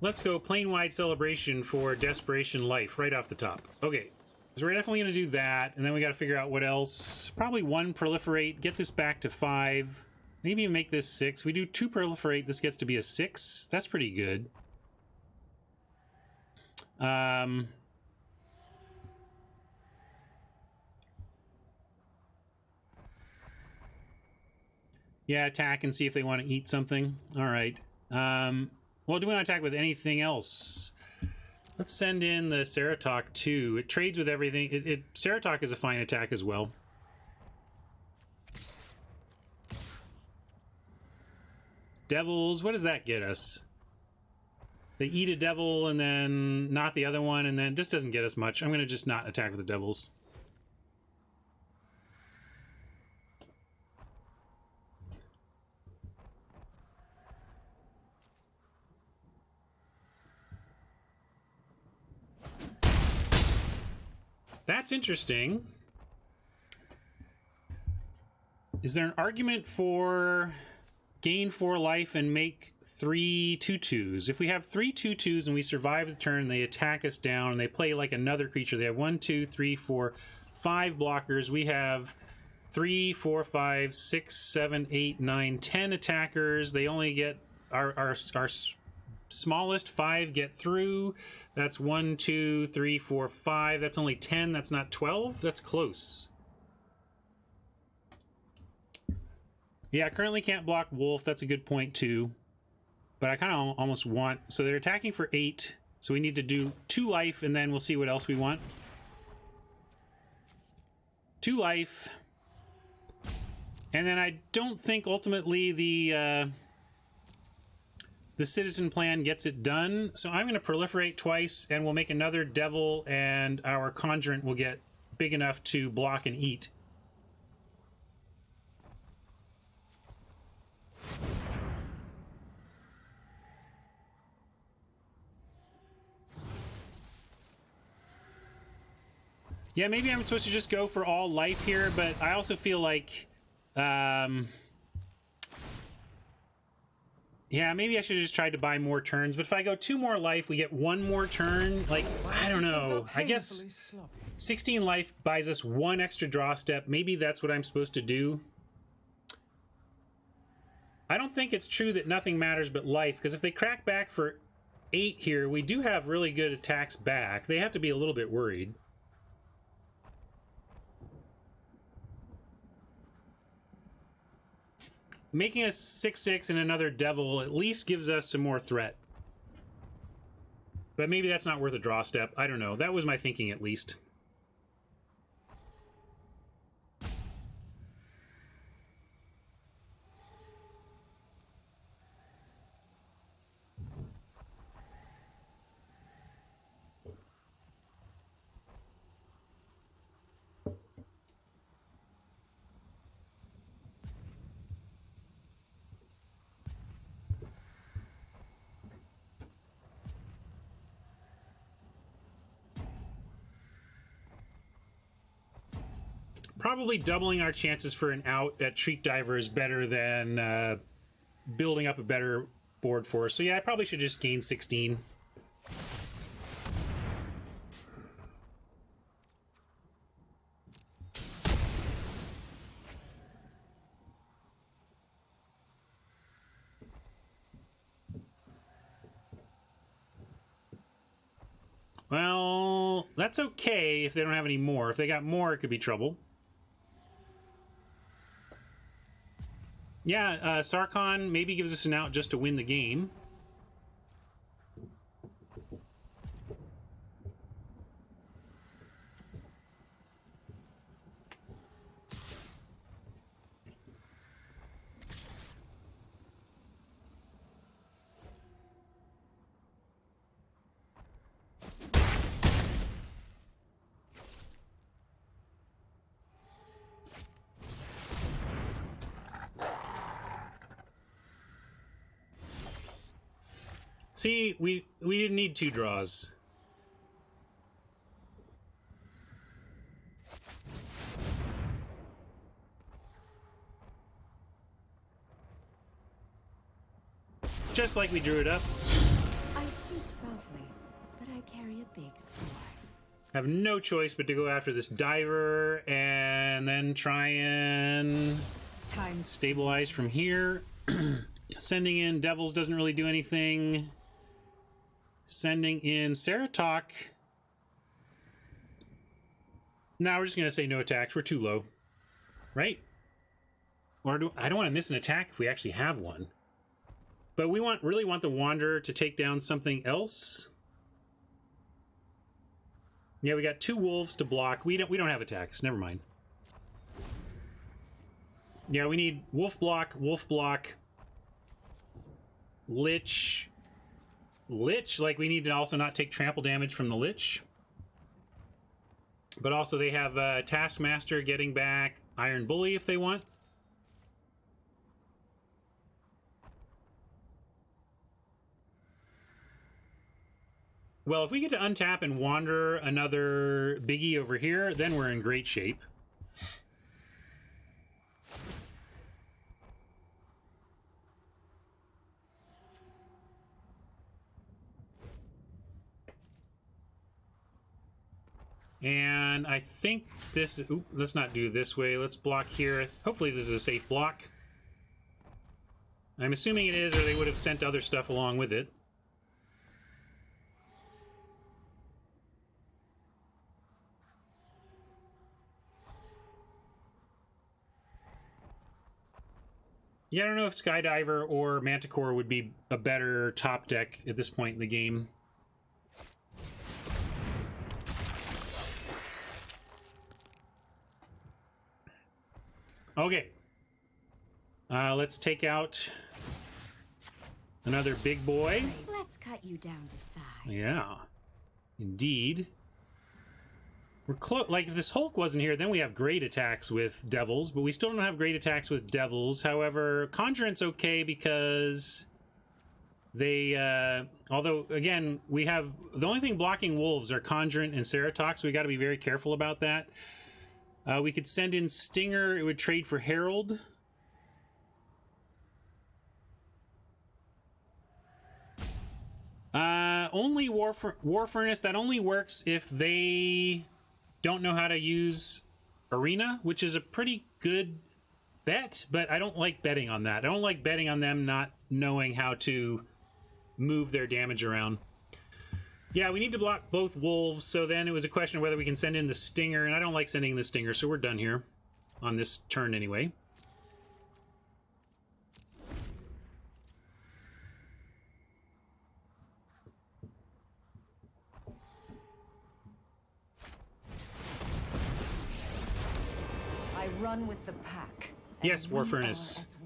Let's go Plane-Wide Celebration for Desperation Life right off the top. Okay, so we're definitely going to do that, and then we got to figure out what else. Probably 1 Proliferate, get this back to 5. Maybe even make this 6. We do 2 Proliferate, this gets to be a 6. That's pretty good. Yeah, attack and see if they want to eat something. All right. Well, do we want to attack with anything else? Let's send in the Ceratok too. It trades with everything. Ceratok is a fine attack as well. Devils, what does that get us? They eat a devil and then not the other one, and then it just doesn't get us much. I'm going to just not attack with the devils. That's interesting. Is there an argument for gain 4 life and make 3 2/2s? If we have 3 2/2s and we survive the turn, they attack us down and they play like another creature. They have 1, 2, 3, 4, 5 blockers. We have 3, 4, 5, 6, 7, 8, 9, 10 attackers. They only get our smallest 5 get through. That's 1, 2, 3, 4, 5. That's only 10. That's not 12. That's close. Yeah, currently can't block Wolf. That's a good point too. But I kind of almost want... So they're attacking for 8. So we need to do 2 life and then we'll see what else we want. 2 life. And then I don't think ultimately the citizen plan gets it done. So I'm going to proliferate twice and we'll make another devil and our conjurant will get big enough to block and eat. Yeah, maybe I'm supposed to just go for all life here, but I also feel like... yeah, maybe I should have just tried to buy more turns. But if I go 2 more life, we get 1 more turn. Like, I don't know. I guess 16 life buys us 1 extra draw step. Maybe that's what I'm supposed to do. I don't think it's true that nothing matters but life, because if they crack back for 8 here, we do have really good attacks back. They have to be a little bit worried. Making a 6/6 and another devil at least gives us some more threat. But maybe that's not worth a draw step. I don't know. That was my thinking at least. Probably doubling our chances for an out at Shriek Diver is better than building up a better board for us. So yeah, I probably should just gain 16. Well, that's okay if they don't have any more. If they got more, it could be trouble. Yeah, Sarkhan maybe gives us an out just to win the game. See, we didn't need 2 draws. just like we drew it up. I speak softly, but I carry a big sword. Have no choice but to go after this diver and then try and Time. stabilize from here. Sending in devils doesn't really do anything. Sending in Ceratok. Now we're just going to say no attacks. We're too low. Right? Or I don't want to miss an attack if we actually have one. But we really want the Wanderer to take down something else. Yeah, we got 2 wolves to block. We don't have attacks. Never mind. Yeah, we need wolf block, lich. Lich, like we need to also not take trample damage from the lich. But also they have Taskmaster getting back Iron Bully if they want. Well, if we get to untap and wander another biggie over here, then we're in great shape. And I think this... Oop, let's not do this way. Let's block here. Hopefully this is a safe block. I'm assuming it is, or they would have sent other stuff along with it. Yeah, I don't know if Skydiver or Manticore would be a better top deck at this point in the game. Okay. Let's take out another big boy. Let's cut you down to size. Yeah. Indeed. We're close. Like, if this Hulk wasn't here, then we have great attacks with devils, but we still don't have great attacks with devils. However, Conjurant's okay because they, although, again, we have, the only thing blocking wolves are Conjurant and Ceratok, so we got to be very careful about that. We could send in Stinger. It would trade for Herald. Only War Furnace. That only works if they don't know how to use Arena, which is a pretty good bet, but I don't like betting on that. I don't like betting on them not knowing how to move their damage around. Yeah, we need to block both wolves, so then it was a question of whether we can send in the Stinger, and I don't like sending the Stinger, so we're done here on this turn anyway. I run with the pack. Yes, War Furnace.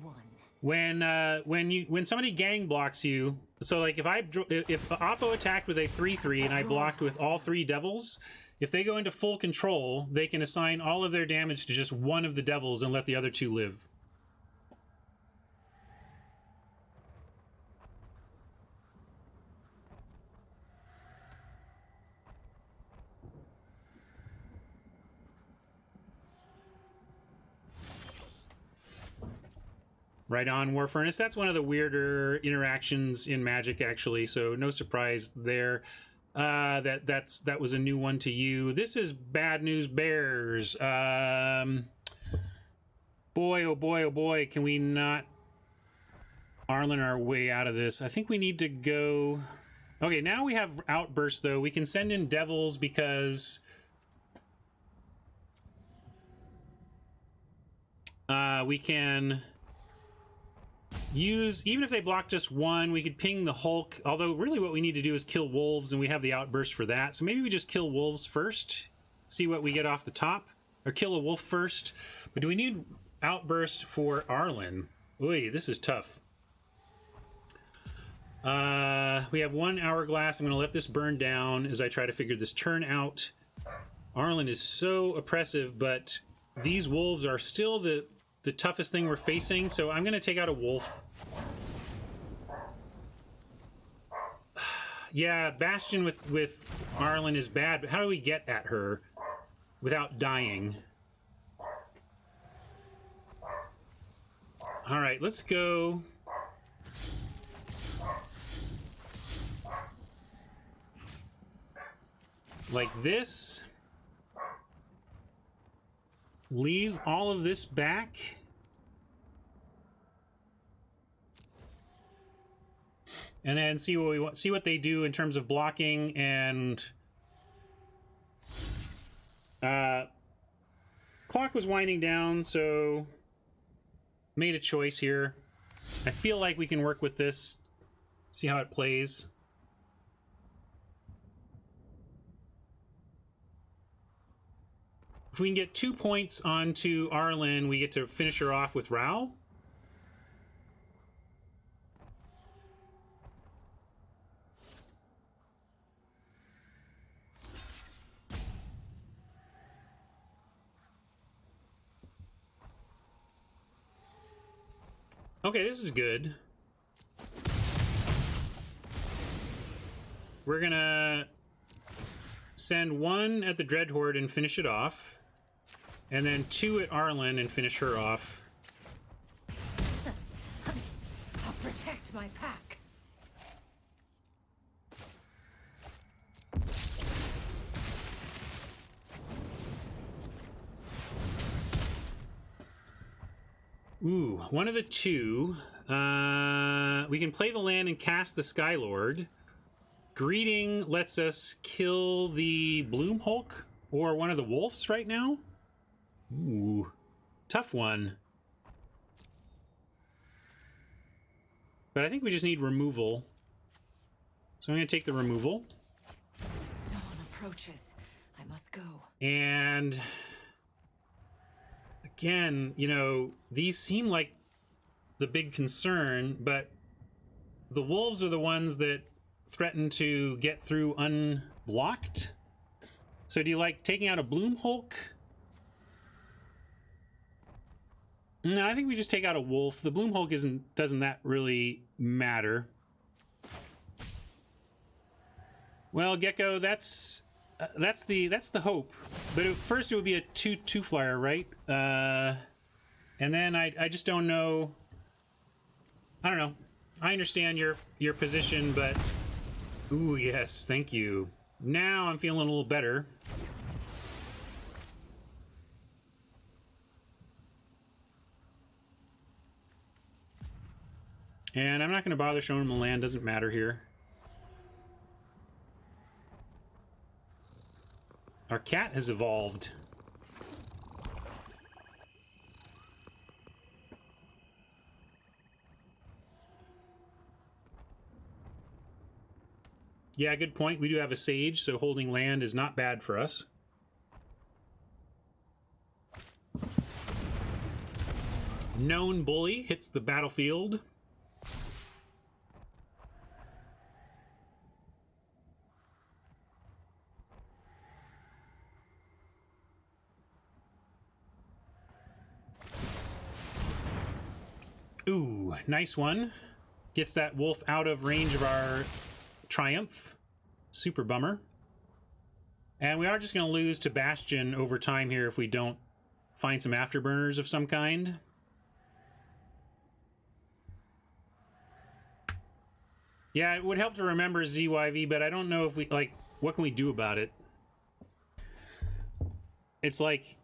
When somebody gang blocks you, so like if Oppo attacked with a 3/3 and I blocked with all 3 devils, if they go into full control, they can assign all of their damage to just one of the devils and let the other 2 live. Right on, War Furnace. That's one of the weirder interactions in Magic, actually, so no surprise there. That was a new one to you. This is Bad News Bears. Boy, oh boy, oh boy, can we not Arlen our way out of this? I think we need to go... Okay, now we have Outburst, though. We can send in Devils because... we can... use, even if they block just one, we could ping the Hulk, although really what we need to do is kill wolves, and we have the outburst for that, so maybe we just kill wolves first, see what we get off the top, or kill a wolf first. But do we need outburst for Arlen? Oy, this is tough. We have 1 hourglass. I'm going to let this burn down as I try to figure this turn out. Arlen is so oppressive, but these wolves are still the toughest thing we're facing, so I'm going to take out a wolf. Yeah, Bastion with Arlen is bad, but how do we get at her without dying? All right, let's go. like this. Leave all of this back. And then see what we want, see what they do in terms of blocking and clock was winding down, so made a choice here. I feel like we can work with this. See how it plays. If we can get 2 points onto Arlen, we get to finish her off with Rao. Okay, this is good. We're gonna send 1 at the Dreadhorde and finish it off, and then 2 at Arlen and finish her off. I'll protect my pack. Ooh, one of the two. We can play the land and cast the Skylord. Greeting lets us kill the Bloom Hulk or one of the wolves right now. Ooh, tough one. But I think we just need removal. So I'm going to take the removal. Dawn approaches. I must go. And again, you know, these seem like the big concern, but the wolves are the ones that threaten to get through unblocked. So do you like taking out a Bloom Hulk? No, I think we just take out a wolf. The Bloom Hulk doesn't that really matter. Well, Gecko, that's the hope. But first it would be a 2/2 flyer, right? And then I just don't know. I don't know. I understand your position, but ooh, yes, thank you. Now I'm feeling a little better. And I'm not going to bother showing him the land, doesn't matter here. Our cat has evolved. Yeah, good point. We do have a sage, so holding land is not bad for us. Known Bully hits the battlefield. Ooh, nice one. Gets that wolf out of range of our Triumph. Super bummer. And we are just going to lose to Bastion over time here if we don't find some afterburners of some kind. Yeah, it would help to remember ZYV, but I don't know if we, like, what can we do about it? It's like,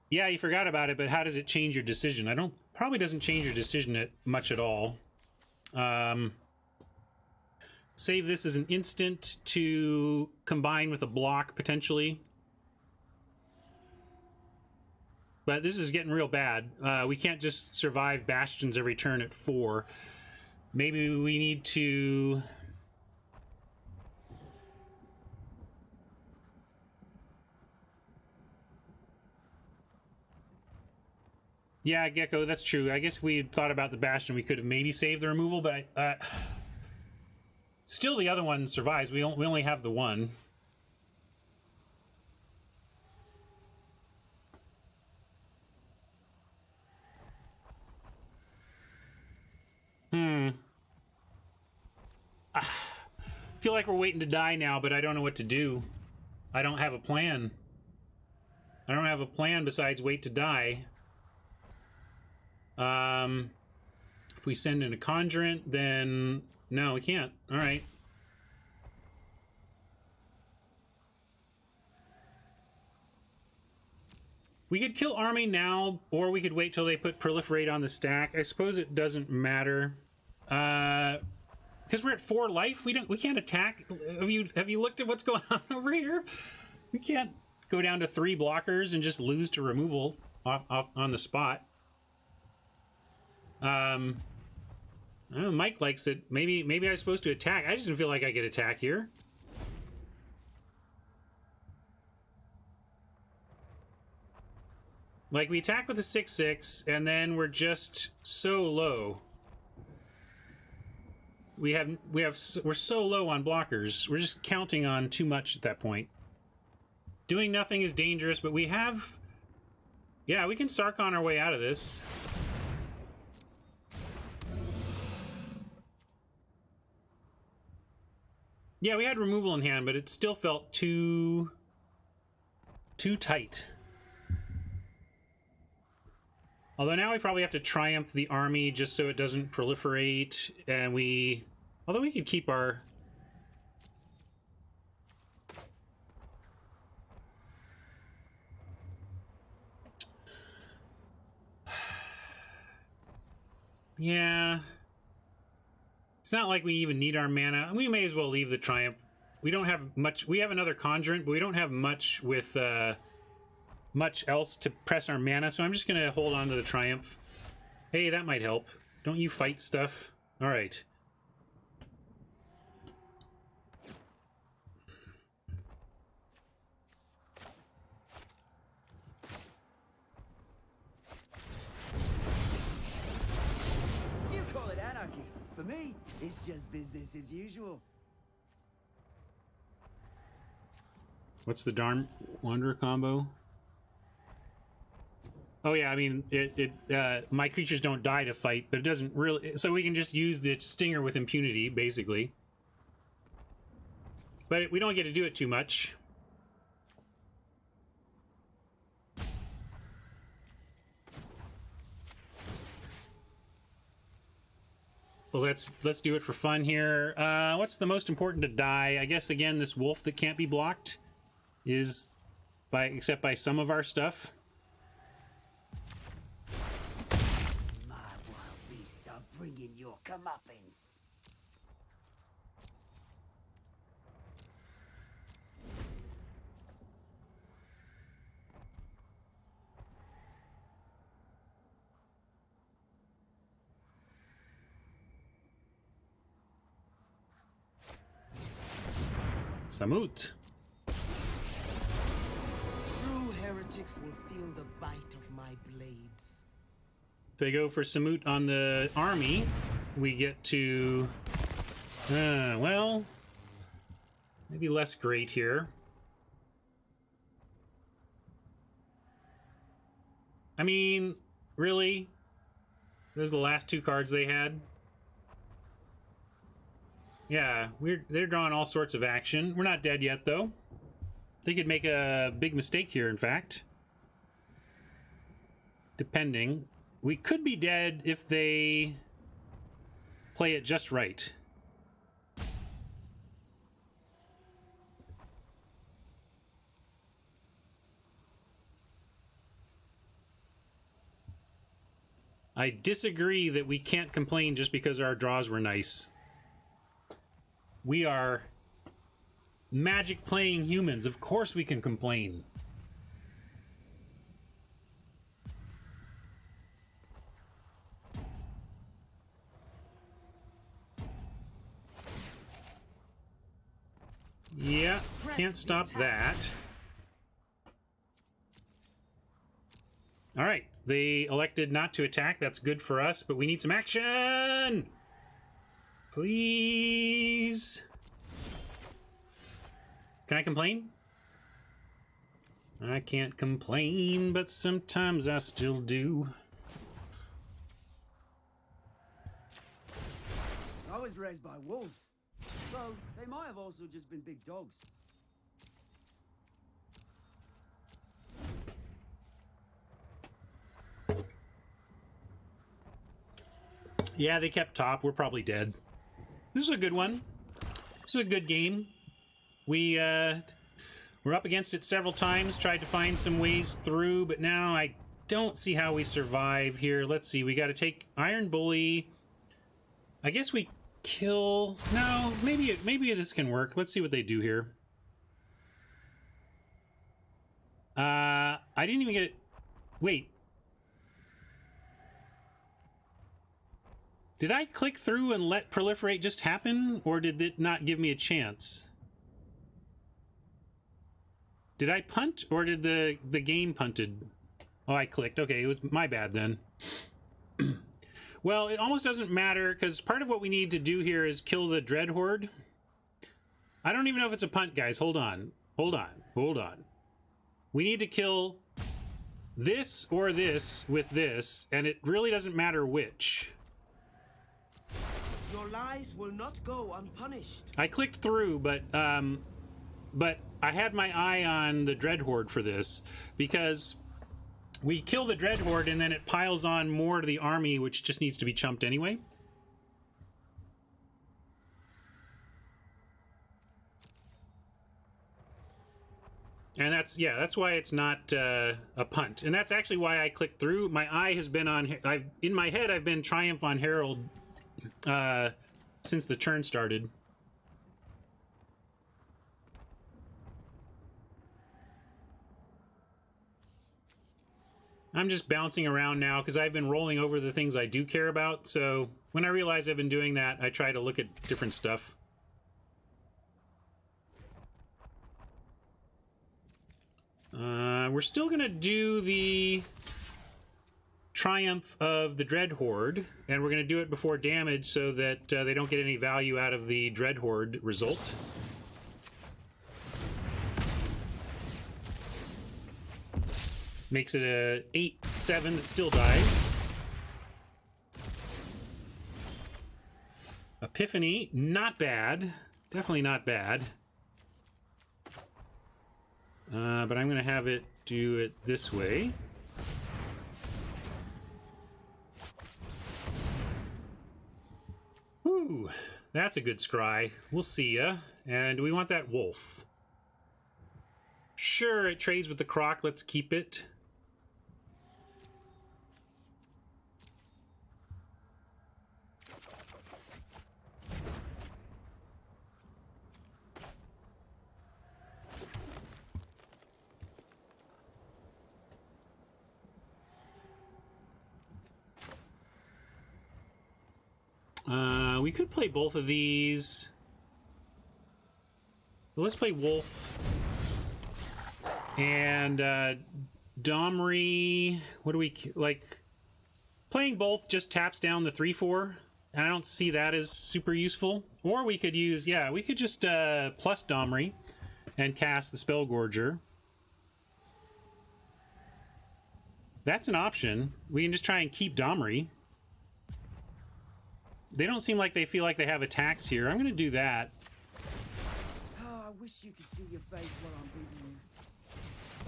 yeah, you forgot about it, but how does it change your decision? Probably doesn't change your decision much at all. Save this as an instant to combine with a block, potentially. But this is getting real bad. We can't just survive Bastions every turn at 4. Maybe we need to... Yeah, Gecko, that's true. I guess if we had thought about the Bastion, we could have maybe saved the removal, but still the other one survives. We only have the one. Feel like we're waiting to die now, but I don't know what to do. I don't have a plan. I don't have a plan besides wait to die. If we send in a Conjurant, then... No, we can't. Alright. We could kill army now, or we could wait till they put proliferate on the stack. I suppose it doesn't matter. Because we're at 4 life, we can't attack. Have you looked at what's going on over here? We can't go down to 3 blockers and just lose to removal off on the spot. I don't know, Mike likes it. Maybe I was supposed to attack. I just didn't feel like I could attack here. Like, we attack with a 6/6, and then we're just so low. We're so low on blockers. We're just counting on too much at that point. Doing nothing is dangerous, but we have... Yeah, we can Sarkon our way out of this. Yeah, we had removal in hand, but it still felt too tight. Although now we probably have to triumph the army just so it doesn't proliferate, and although we could keep our... Yeah. It's not like we even need our mana. We may as well leave the triumph. We don't have much. We have another conjurant, but we don't have much with much else to press our mana, so I'm just gonna hold on to the triumph. Hey, that might help. Don't you fight stuff? All right. You call it anarchy. For me, it's just business as usual. What's the darn Wanderer combo? Oh yeah, I mean, my creatures don't die to fight, but it doesn't really... So we can just use the Stinger with impunity, basically. But we don't get to do it too much. Well, let's do it for fun here. What's the most important to die? I guess, again, this wolf that can't be blocked is except by some of our stuff. My wild beasts are bringing your comeuppance. Samut. True heretics will feel the bite of my blades. If they go for Samut on the army, we get to... well... maybe less great here. I mean, really? Those are the last 2 cards they had? Yeah, they're drawing all sorts of action. We're not dead yet, though. They could make a big mistake here, in fact. Depending. We could be dead if they play it just right. I disagree that we can't complain just because our draws were nice. We are Magic playing humans. Of course we can complain. Yeah, can't stop that. All right, they elected not to attack. That's good for us, but we need some action! Please? Can I complain? I can't complain, but sometimes I still do. I was raised by wolves. Though they might have also just been big dogs. Yeah, they kept top. We're probably dead. This is a good one. This is a good game. We're We're up against it several times, tried to find some ways through, but now I don't see how we survive here. Let's see, we got to take Iron Bully. I guess we kill... No, maybe this can work. Let's see what they do here. I didn't even get it... Wait. Did I click through and let proliferate just happen, or did it not give me a chance? Did I punt, or did the game punted? Oh, I clicked. Okay, it was my bad then. Well, it almost doesn't matter, because part of what we need to do here is kill the Dread Horde. I don't even know if it's a punt, guys. Hold on. Hold on. Hold on. We need to kill this or this with this, and it really doesn't matter which. Your lies will not go unpunished. I clicked through, but I had my eye on the Dread Horde for this, because we kill the Dread Horde and then it piles on more to the army, which just needs to be chumped anyway. And that's why it's not a punt. And that's actually why I clicked through. My eye has been on... in my head, I've been Triumph on Herald since the turn started. I'm just bouncing around now because I've been rolling over the things I do care about. So when I realize I've been doing that, I try to look at different stuff. We're still going to do the Triumph of the Dread Horde, and we're going to do it before damage so that they don't get any value out of the Dread Horde result. Makes it a 8-7 that still dies. Epiphany, not bad. Definitely not bad. But I'm going to have it do it this way. Whew, that's a good scry. We'll see ya. And do we want that wolf? Sure, it trades with the croc. Let's keep it. We could play both of these. But let's play Wolf. And Domri, what do we like? Playing both just taps down the 3/4, and I don't see that as super useful. Or we could use, yeah, we could just plus Domri and cast the Spellgorger. That's an option. We can just try and keep Domri. They don't seem like they feel like they have attacks here. I'm going to do that. Oh, I wish you could see your face while I'm beating you.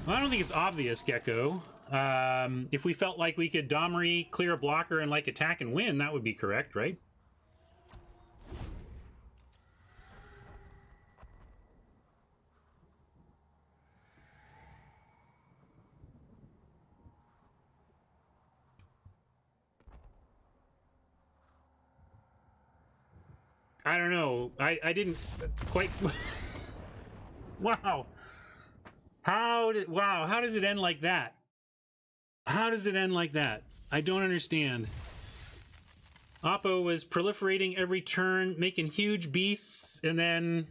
Well, I don't think it's obvious, Gecko. If we felt like we could Domri, clear a blocker, and like attack and win, that would be correct, right? I don't know. I didn't quite... Wow. How does it end like that? How does it end like that? I don't understand. Oppo was proliferating every turn, making huge beasts, and then...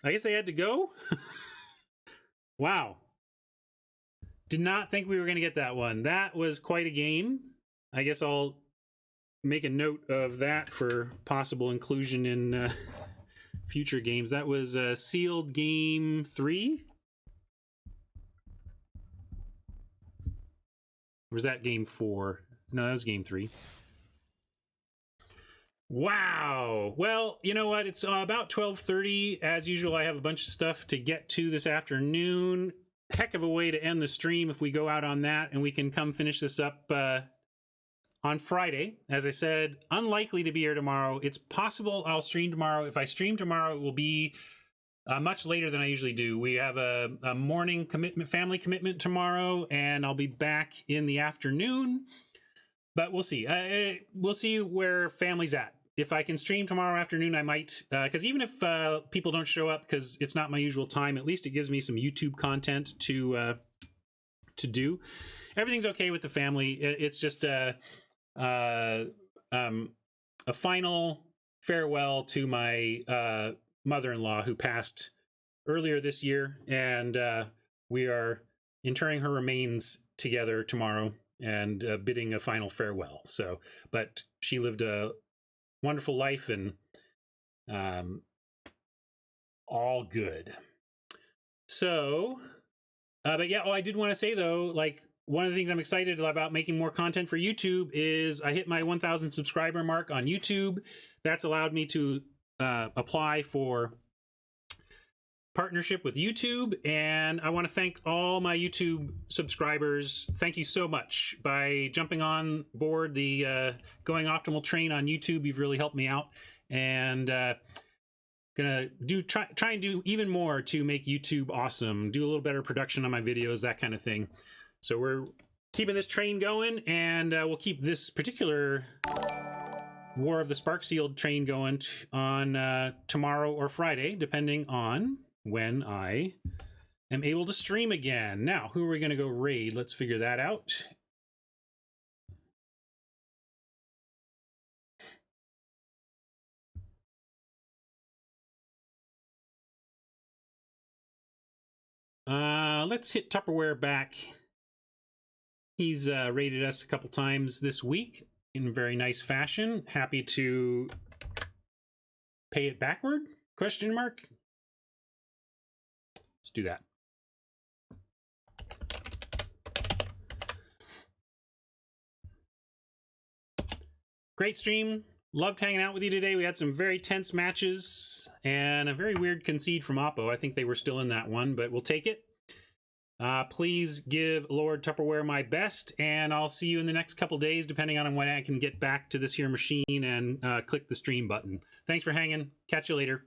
I guess they had to go? Wow. Did not think we were going to get that one. That was quite a game. I guess I'll make a note of that for possible inclusion in future games. That was sealed game 3? Or was that game 4? No, that was game 3. Wow. Well, you know what? It's about 12:30. As usual, I have a bunch of stuff to get to this afternoon. Heck of a way to end the stream if we go out on that, and we can come finish this up on Friday. As I said, unlikely to be here tomorrow. It's possible I'll stream tomorrow. If I stream tomorrow, it will be much later than I usually do. We have a morning family commitment tomorrow, and I'll be back in the afternoon. But we'll see. We'll see where family's at. If I can stream tomorrow afternoon, I might. Because even if people don't show up, because it's not my usual time, at least it gives me some YouTube content to do. Everything's okay with the family. It's just a final farewell to my mother-in-law who passed earlier this year, and we are interring her remains together tomorrow and bidding a final farewell. So, but she lived a wonderful life, and all good. So, but yeah, I did want to say though, like, one of the things I'm excited about making more content for YouTube is I hit my 1,000 subscriber mark on YouTube. That's allowed me to apply for partnership with YouTube, and I want to thank all my YouTube subscribers. Thank you so much. By jumping on board the Going Optimal train on YouTube, you've really helped me out, and gonna try and do even more to make YouTube awesome, do a little better production on my videos, that kind of thing. So we're keeping this train going, and we'll keep this particular War of the Spark Sealed train going on tomorrow or Friday, depending on when I am able to stream again. Now, who are we going to go raid? Let's figure that out. Let's hit Tupperware back. He's raided us a couple times this week in very nice fashion. Happy to pay it backward? Question mark. Let's do that. Great stream. Loved hanging out with you today. We had some very tense matches and a very weird concede from Oppo. I think they were still in that one, but we'll take it. Please give Lord Tupperware my best, and I'll see you in the next couple days, depending on when I can get back to this here machine and click the stream button. Thanks for hanging. Catch you later.